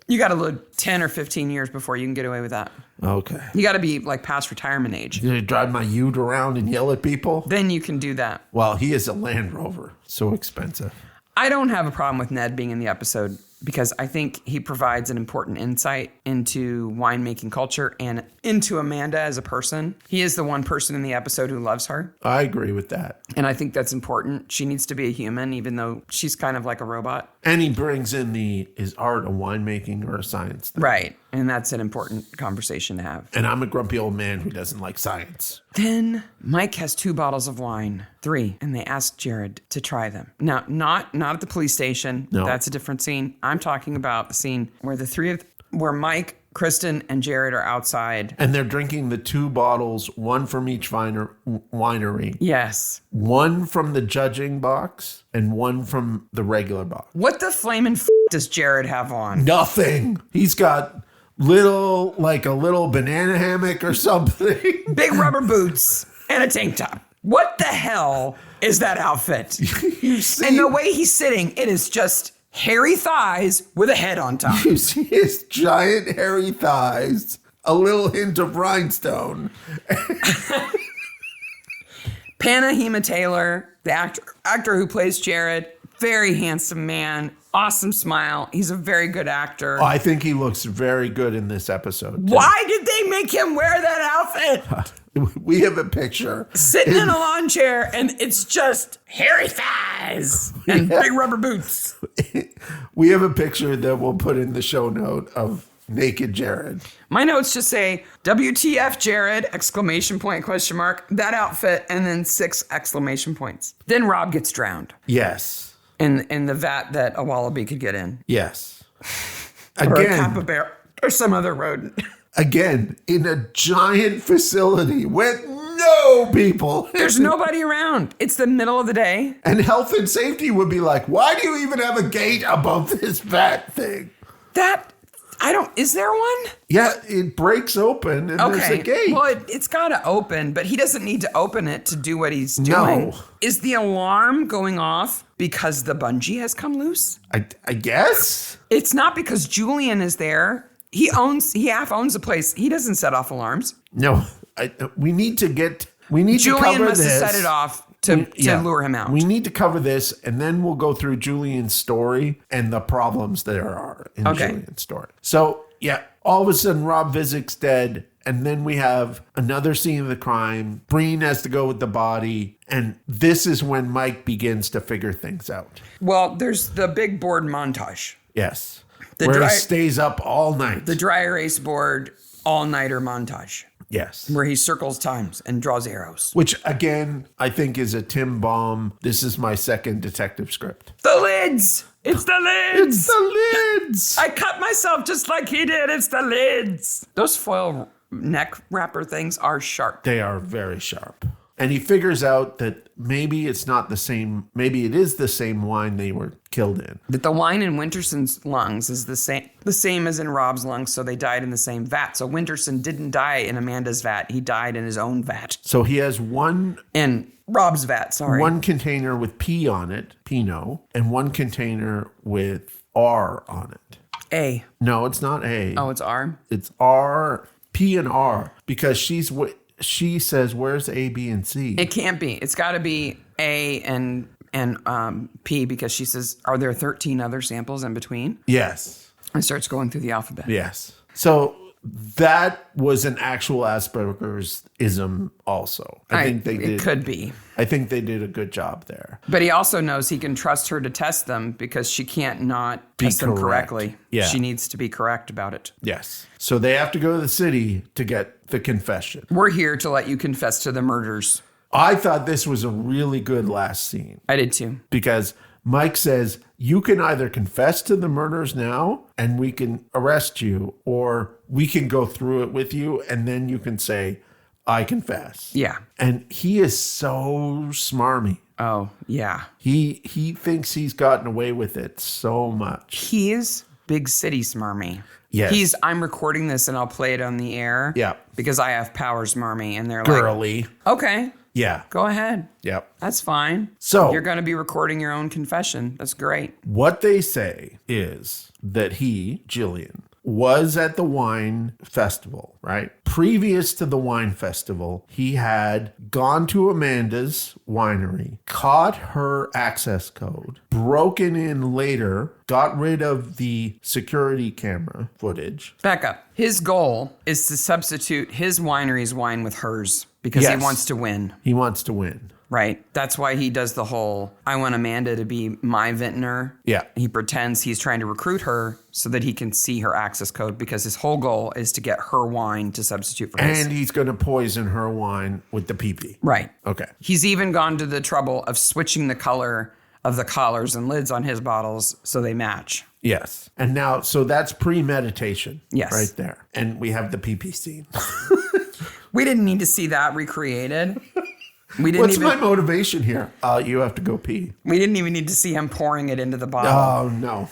You got to live 10 or 15 years before you can get away with that. Okay. You got to be like past retirement age. You drive my ute around and yell at people? Then you can do that. Well, he is a Land Rover. So expensive. I don't have a problem with Ned being in the episode because I think he provides an important insight into winemaking culture and into Amanda as a person. He is the one person in the episode who loves her. I agree with that. And I think that's important. She needs to be a human, even though she's kind of like a robot. And he brings in is art a winemaking or a science thing? Right. And that's an important conversation to have. And I'm a grumpy old man who doesn't like science. Then Mike has 2 bottles of wine, 3, and they ask Jared to try them. Now, not at the police station. No. That's a different scene. I'm talking about the scene where where Mike, Kristen, and Jared are outside. And they're drinking the 2 bottles, one from each winery. Yes. One from the judging box and one from the regular box. What the flamin' does Jared have on? Nothing. He's got a little banana hammock or something. Big rubber boots and a tank top. What the hell is that outfit? You see? And the way he's sitting, it is just hairy thighs with a head on top. You see his giant hairy thighs, a little hint of rhinestone. Panahima Taylor, the actor who plays Jared, very handsome man, awesome smile. He's a very good actor. Oh, I think he looks very good in this episode, too. Why did they make him wear that outfit? We have a picture. Sitting in a lawn chair, and it's just hairy thighs and big rubber boots. We have a picture that we'll put in the show note of naked Jared. My notes just say, WTF Jared, ! That outfit, and then 6 exclamation points. Then Rob gets drowned. Yes. In the vat that a wallaby could get in. Yes. Again. Or a Or some other rodent. Again, in a giant facility with no people. There's nobody around. It's the middle of the day. And health and safety would be like, why do you even have a gate above this bat thing? Is there one? Yeah, it breaks open and there's a gate. Well, it's got to open, but he doesn't need to open it to do what he's doing. No. Is the alarm going off because the bungee has come loose? I guess. It's not because Julian is there. He half owns the place. He doesn't set off alarms. No, we need to cover Julian must this. have set it off to lure him out. We need to cover this, and then we'll go through Julian's story and the problems there are in Julian's story. So, yeah, all of a sudden, Rob Vizik's dead, and then we have another scene of the crime. Breen has to go with the body, and this is when Mike begins to figure things out. Well, there's the big board montage. Yes, where he stays up all night. The dry erase board all-nighter montage. Yes. Where he circles times and draws arrows. Which, again, I think is a Tim Baum, this is my second detective script. The lids! It's the lids! It's the lids! I cut myself just like he did. It's the lids! Those foil neck wrapper things are sharp. They are very sharp. And he figures out that maybe it's not the same, maybe it is the same wine they were killed in. That the wine in Winterson's lungs is the same as in Rob's lungs, so they died in the same vat. So Winterson didn't die in Amanda's vat. He died in his own vat. So he has in Rob's vat, sorry. one container with P on it, Pinot, and one container with R on it. A. No, it's not A. Oh, it's R? It's R, P and R, because she says, where's A, B, and C? It can't be. It's got to be A and P, because she says, are there 13 other samples in between? Yes. And starts going through the alphabet. Yes. So that was an actual Asperger's-ism also. I think they did. It could be. I think they did a good job there. But he also knows he can trust her to test them because she can't not test them correctly. Yeah. She needs to be correct about it. Yes. So they have to go to the city to get the confession. We're here to let you confess to the murders. I thought this was a really good last scene. I did too. Because Mike says, you can either confess to the murders now and we can arrest you, or we can go through it with you and then you can say, I confess. Yeah. And he is so smarmy. Oh, yeah. He thinks he's gotten away with it so much. He is big city smarmy. Yes. I'm recording this and I'll play it on the air. Yeah. Because I have power smarmy and they're Girly. like, okay, Yeah. go ahead. Yep. That's fine. So you're going to be recording your own confession. That's great. What they say is that he, Jillian, was at the wine festival, right? Previous to the wine festival, he had gone to Amanda's winery, caught her access code, broken in later, got rid of the security camera footage. Back up. His goal is to substitute his winery's wine with hers because he wants to win. He wants to win. Right. That's why he does the whole, I want Amanda to be my vintner. Yeah. He pretends he's trying to recruit her so that he can see her access code because his whole goal is to get her wine to substitute for his. And he's going to poison her wine with the pee-pee. Right. Okay. He's even gone to the trouble of switching the color of the collars and lids on his bottles so they match. Yes. And now, so that's premeditation. Yes. Right there. And we have the pee-pee scene. We didn't need to see that recreated. What's my motivation here? You have to go pee. We didn't even need to see him pouring it into the bottle. Oh, no.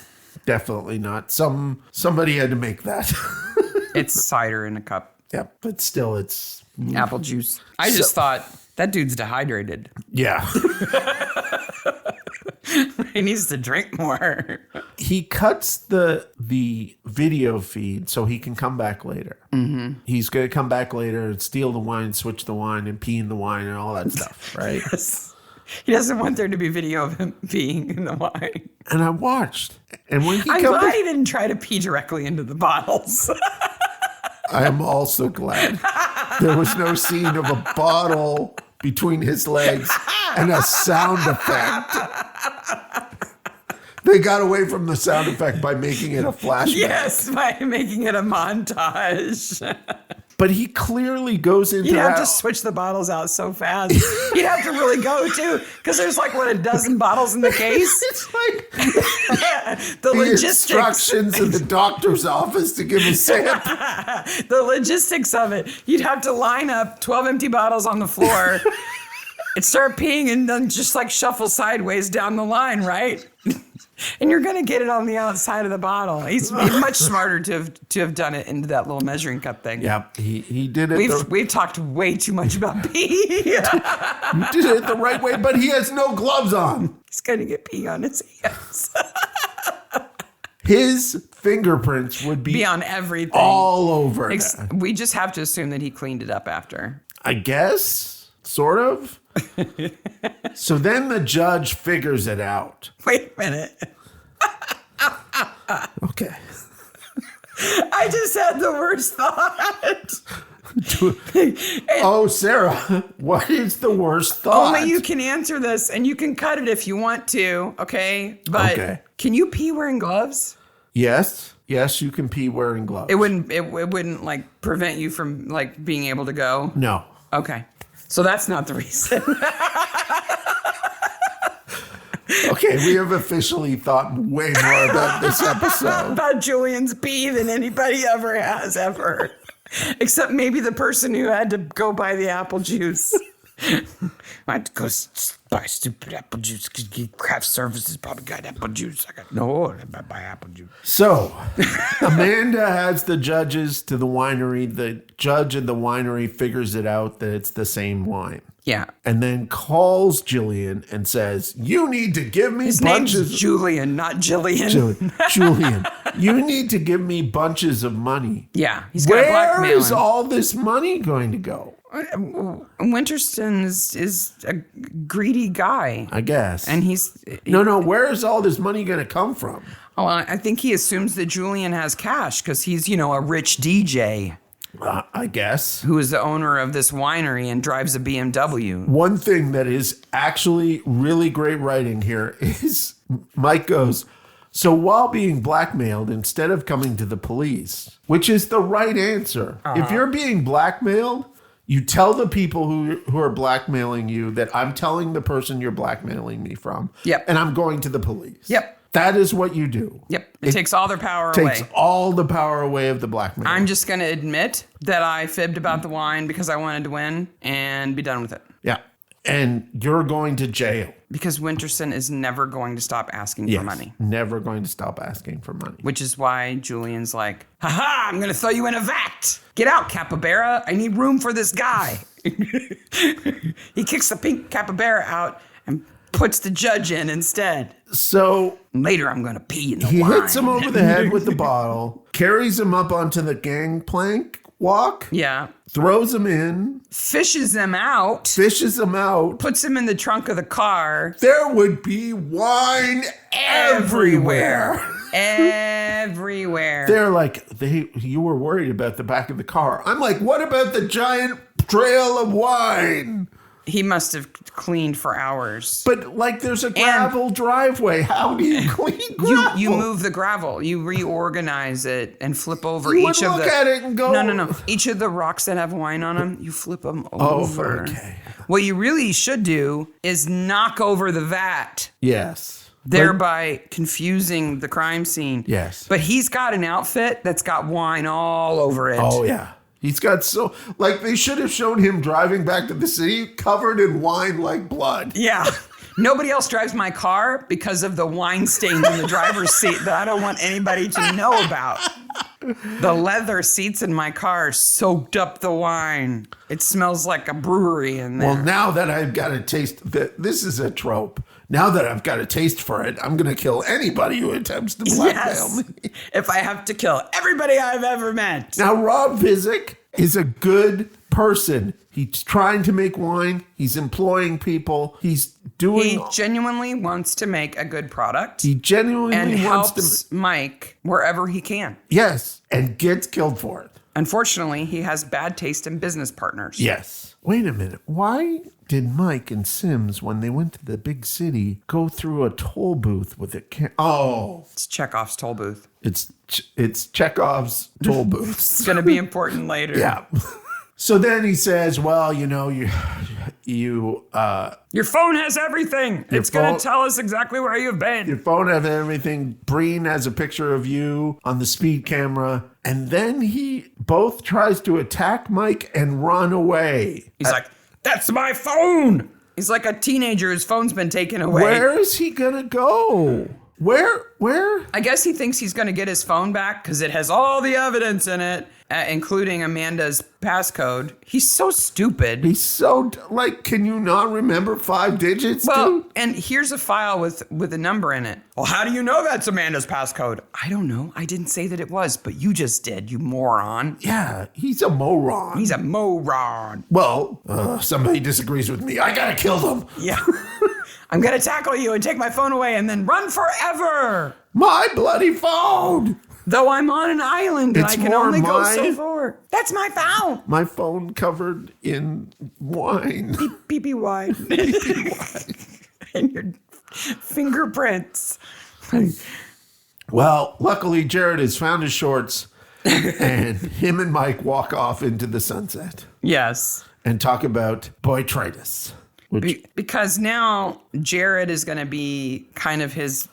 Definitely not. Somebody had to make that. It's cider in a cup. Yeah, but still, it's... Apple juice. I just thought, that dude's dehydrated. Yeah. He needs to drink more. He cuts the video feed so he can come back later. Mm-hmm. He's going to come back later and steal the wine, switch the wine, and pee in the wine and all that stuff, right? Yes. He doesn't want there to be video of him peeing in the wine. And I watched. And when he I'm comes glad he didn't try to pee directly into the bottles. I am also glad there was no scene of a bottle between his legs and a sound effect. They got away from the sound effect by making it a flashback. Yes, by making it a montage. But he clearly goes into You'd have that. to switch the bottles out so fast. You'd have to really go, too, because there's like, what, a dozen bottles in the case? It's like the the logistics. instructions in the doctor's office to give a sip. The logistics of it. You'd have to line up 12 empty bottles on the floor and start peeing and then just like shuffle sideways down the line, right? And you're going to get it on the outside of the bottle. He's much smarter to have done it into that little measuring cup thing. Yeah, he did it. We've talked way too much about pee. He did it the right way, but he has no gloves on. He's going to get pee on his hands. His fingerprints would be on everything. all over it. We just have to assume that he cleaned it up after. I guess, sort of. So then the judge figures it out. Wait a minute. Okay. I just had the worst thought. Oh, Sarah, what is the worst thought? Only you can answer this, and you can cut it if you want to, okay? But Okay. Can you pee wearing gloves? Yes, you can pee wearing gloves. It wouldn't like prevent you from like being able to go. No. Okay. So that's not the reason. Okay, we have officially thought way more about this episode. About Julian's pee than anybody ever has ever. Except maybe the person who had to go buy the apple juice. I had to go buy stupid apple juice because craft services probably got apple juice. I got no order to buy apple juice. So, Amanda has the judges to the winery. The judge at the winery figures it out that it's the same wine. Yeah. And then calls Jillian and says, you need to give me His bunches. name's Julian, not Jillian. Julian, you need to give me bunches of money. Yeah. He's got to blackmail Where is him. all this money going to go? Winterston is a greedy guy. I guess. And he's... No, where is all this money going to come from? Oh, I think he assumes that Julian has cash because he's, a rich DJ I guess. who is the owner of this winery and drives a BMW. One thing that is actually really great writing here is Mike goes, so while being blackmailed, instead of coming to the police, which is the right answer, if you're being blackmailed, you tell the people who are blackmailing you that I'm telling the person you're blackmailing me from. Yep. And I'm going to the police. Yep. That is what you do. Yep. It takes all their power Takes away. all the power away of the blackmail. I'm just going to admit that I fibbed about the wine because I wanted to win and be done with it. Yeah. And you're going to jail. Because Winterson is never going to stop asking for money. Never going to stop asking for money. Which is why Julian's like, haha, I'm going to throw you in a vat. Get out, Capybara. I need room for this guy. He kicks the pink Capybara out and puts the judge in instead. So Later, I'm going to pee in the he wine. hits him over the head with the bottle, carries him up onto the gangplank walk, Yeah. throws him in, Fishes him out. fishes him out. Puts him in the trunk of the car. There would be wine everywhere. Everywhere. They're like, you were worried about the back of the car. I'm like, what about the giant trail of wine? He must have cleaned for hours. But like, there's a gravel driveway. How do you clean gravel? You move the gravel. You reorganize it and flip over You each would of look the... at it and go... No. Each of the rocks that have wine on them, you flip them over. Okay. What you really should do is knock over the vat, Yes. thereby confusing the crime scene. Yes. But he's got an outfit that's got wine all over it. Oh, yeah. He's got they should have shown him driving back to the city covered in wine like blood. Yeah. Nobody else drives my car because of the wine stains in the driver's seat that I don't want anybody to know about. The leather seats in my car soaked up the wine. It smells like a brewery in there. Well, now that I've got a taste, this is a trope. Now that I've got a taste for it, I'm going to kill anybody who attempts to blackmail me. If I have to kill everybody I've ever met. Now, Rob Vizick is a good person. He's trying to make wine. He's employing people. He genuinely wants to make a good product. He genuinely and wants helps Mike wherever he can. Yes, and gets killed for it. Unfortunately, he has bad taste in business partners. Yes. Wait a minute. Why did Mike and Sims, when they went to the big city, go through a toll booth with a It's Chekhov's toll booth. It's Chekhov's toll booth. It's going to be important later. Yeah. So then he says, well, you know, your phone has everything. It's going to tell us exactly where you've been. Your phone has everything. Breen has a picture of you on the speed camera. And then he both tries to attack Mike and run away. He's like, that's my phone. He's like a teenager whose phone's been taken away. Where is he going to go? Where? I guess he thinks he's going to get his phone back because it has all the evidence in it, including Amanda's passcode. He's so stupid. He's so, can you not remember 5 digits, dude? And here's a file with a number in it. Well, how do you know that's Amanda's passcode? I don't know. I didn't say that it was, but you just did, you moron. Yeah, he's a moron. He's a moron. Well, somebody disagrees with me. I got to kill them. Yeah. I'm going to tackle you and take my phone away and then run forever. My bloody phone. Though I'm on an island and I can only go so far. That's my phone. My phone covered in wine. Pee-pee wine. And your fingerprints. Well, luckily Jared has found his shorts and him and Mike walk off into the sunset. Yes. And talk about boytritis. Because now Jared is going to be kind of his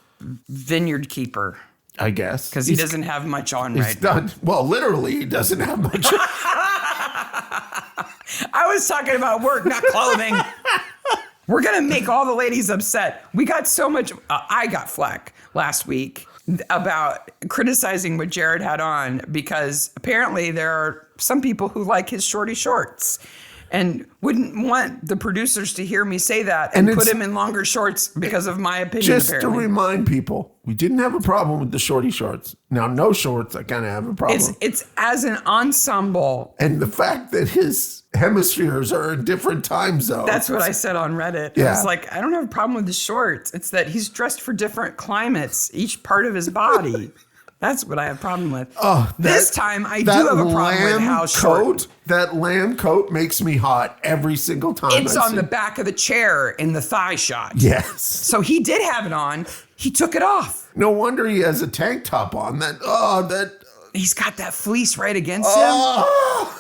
vineyard keeper. I guess. Because he doesn't have much on right now. Well, literally, he doesn't have much on. I was talking about work, not clothing. We're going to make all the ladies upset. We got so much. I got flack last week about criticizing what Jared had on because apparently there are some people who like his shorty shorts. And wouldn't want the producers to hear me say that and put him in longer shorts because of my opinion, just apparently. To remind people, we didn't have a problem with the shorty shorts. Now, no shorts, I kind of have a problem. It's as an ensemble. And the fact that his hemispheres are in different time zones. That's what I said on Reddit. Yeah. I was like, I don't have a problem with the shorts. It's that he's dressed for different climates, each part of his body. That's what I have a problem with. This time, I do have a problem with how short. That lamb coat makes me hot every single time. It's on the back of the chair in the thigh shot. Yes. So he did have it on. He took it off. No wonder he has a tank top on. He's got that fleece right against him.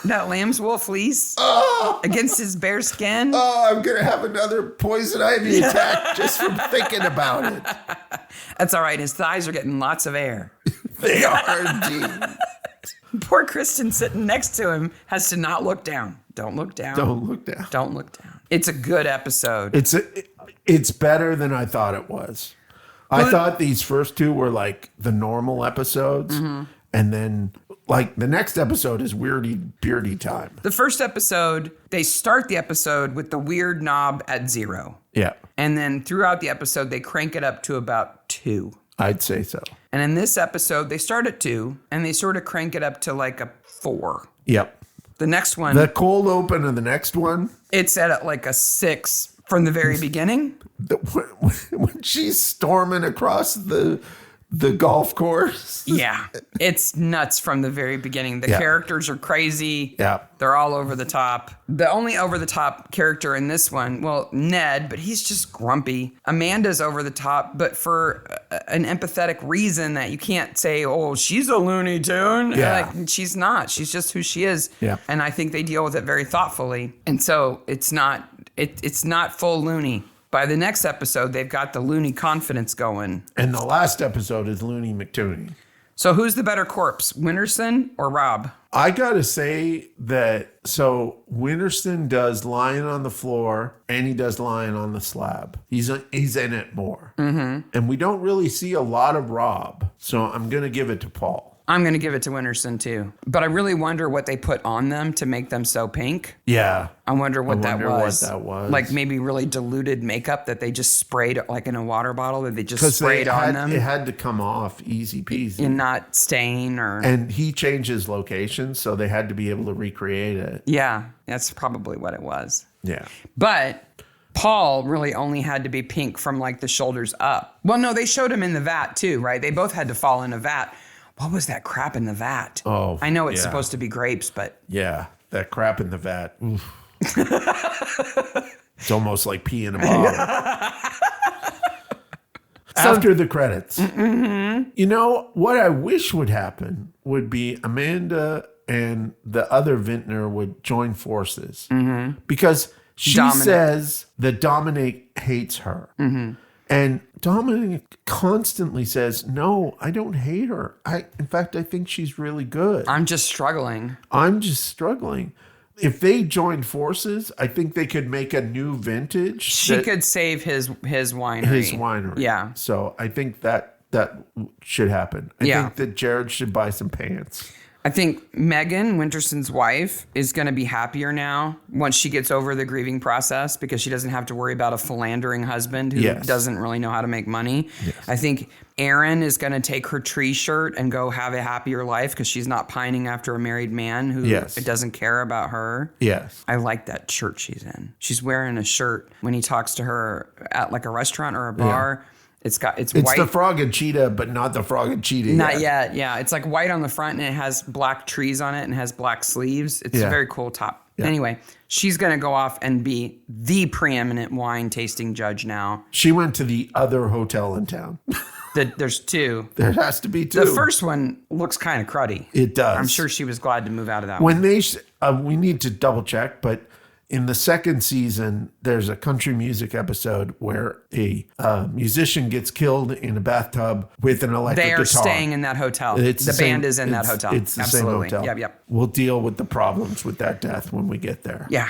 That lamb's wool fleece against his bare skin. I'm going to have another poison ivy attack just from thinking about it. That's all right. His thighs are getting lots of air. They are indeed. Poor Kristen sitting next to him has to not look down. Don't look down. Don't look down. Don't look down. It's a good episode. It's better than I thought it was. I thought these first 2 were like the normal episodes. Mm-hmm. And then like the next episode is weirdy beardy time. The first episode, they start the episode with the weird knob at 0. Yeah. And then throughout the episode, they crank it up to about 2. I'd say so. And in this episode, they start at 2 and they sort of crank it up to like a 4. Yep. The next one. The cold open of the next one. It's at like a 6 from the very beginning. When she's storming across the golf course. Yeah. It's nuts from the very beginning. The characters are crazy. Yeah. They're all over the top. The only over the top character in this one, well, Ned, but he's just grumpy. Amanda's over the top, but for an empathetic reason that you can't say, oh, she's a Looney Tune. Yeah. Like, she's not. She's just who she is. Yeah. And I think they deal with it very thoughtfully. And so it's not full loony. By the next episode, they've got the loony confidence going. And the last episode is Looney McTooney. So who's the better corpse, Winterson or Rob? I gotta say that, so Winterson does lying on the floor and he does lying on the slab. He's in it more. Mm-hmm. And we don't really see a lot of Rob. So I'm gonna give it to Paul. I'm going to give it to Winterson too. But I really wonder what they put on them to make them so pink. Yeah. I wonder what that was. Was. Like maybe really diluted makeup that they just sprayed like in a water bottle that they just sprayed on them. It had to come off easy peasy. And not stain or... And he changes locations, so they had to be able to recreate it. Yeah, that's probably what it was. Yeah. But Paul really only had to be pink from like the shoulders up. Well, no, they showed him in the vat too, right? They both had to fall in a vat. What was that crap in the vat? Oh, I know it's supposed to be grapes, but... Yeah, that crap in the vat. It's almost like pee in a bottle. After the credits. You know, what I wish would happen would be Amanda and the other vintner would join forces. Because she says that Dominic hates her. And Dominic constantly says, no, I don't hate her. In fact, I think she's really good. I'm just struggling. If they joined forces, I think they could make a new vintage. She could save his winery. Yeah. So I think that should happen. I think that Jared should buy some pants. I think Megan, Winterson's wife, is going to be happier now once she gets over the grieving process because she doesn't have to worry about a philandering husband who doesn't really know how to make money. Yes. I think Erin is going to take her tree shirt and go have a happier life because she's not pining after a married man who doesn't care about her. Yes. I like that shirt she's in. She's wearing a shirt when he talks to her at like a restaurant or a bar. Yeah. It's white. It's the frog and cheetah, but not the frog and cheetah Not yet, yeah. It's like white on the front and it has black trees on it and has black sleeves. It's a very cool top. Yeah. Anyway, she's going to go off and be the preeminent wine tasting judge now. She went to the other hotel in town. There's two. There has to be two. The first one looks kind of cruddy. It does. I'm sure she was glad to move out of that one. When we need to double check, but in the second season, there's a country music episode where a musician gets killed in a bathtub with an electric guitar. They are staying in that hotel. The band is in that hotel. It's the same hotel. Yep. We'll deal with the problems with that death when we get there. Yeah.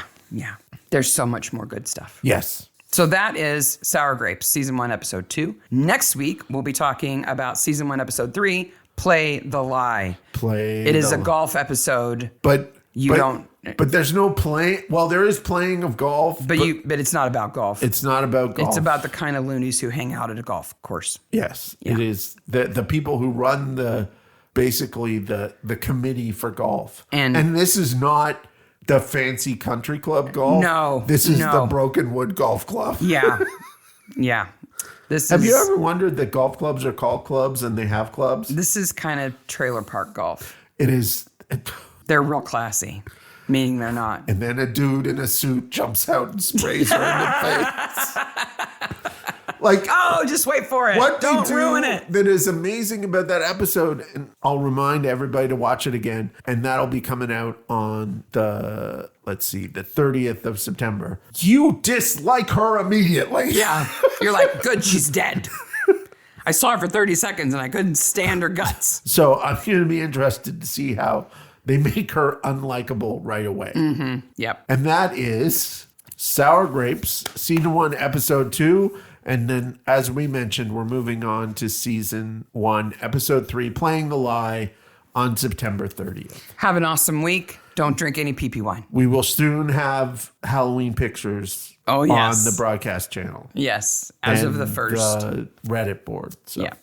There's so much more good stuff. Yes. So that is Sour Grapes, Season 1, Episode 2. Next week, we'll be talking about Season 1, Episode 3, Play the Lie. It is a golf episode. But there's no playing. Well, there is playing of golf. But it's not about golf. It's not about golf. It's about the kind of loonies who hang out at a golf course. Yes, it is. The people who run the committee for golf. And this is not the fancy country club golf. No. This is the Brokenwood Golf Club. Yeah. Have you ever wondered that golf clubs are called clubs and they have clubs? This is kind of trailer park golf. It is. They're real classy, meaning they're not. And then a dude in a suit jumps out and sprays her in the face. Like, oh, just wait for it. Don't ruin it. That is amazing about that episode, and I'll remind everybody to watch it again, and that'll be coming out on the 30th of September. You dislike her immediately. Yeah. You're like, good, she's dead. I saw her for 30 seconds and I couldn't stand her guts. So I'm going to be interested to see how they make her unlikable right away. Mm-hmm. Yep. And that is Sour Grapes, Season 1, Episode 2. And then, as we mentioned, we're moving on to Season 1, Episode 3, Playing the Lie on September 30th. Have an awesome week. Don't drink any pee-pee wine. We will soon have Halloween pictures on the broadcast channel. Yes, as of the 1st. The Reddit board. So. Yeah.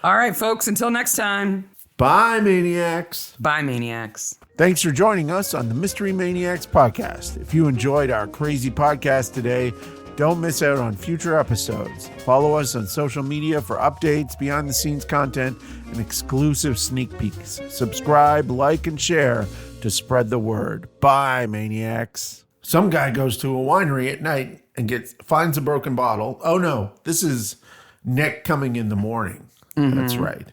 All right, folks, until next time. Bye, Maniacs. Bye, Maniacs. Thanks for joining us on the Mystery Maniacs podcast. If you enjoyed our crazy podcast today, don't miss out on future episodes. Follow us on social media for updates, behind-the-scenes content, and exclusive sneak peeks. Subscribe, like, and share to spread the word. Bye, Maniacs. Some guy goes to a winery at night and finds a broken bottle. Oh, no, this is Nick coming in the morning. Mm-hmm. That's right.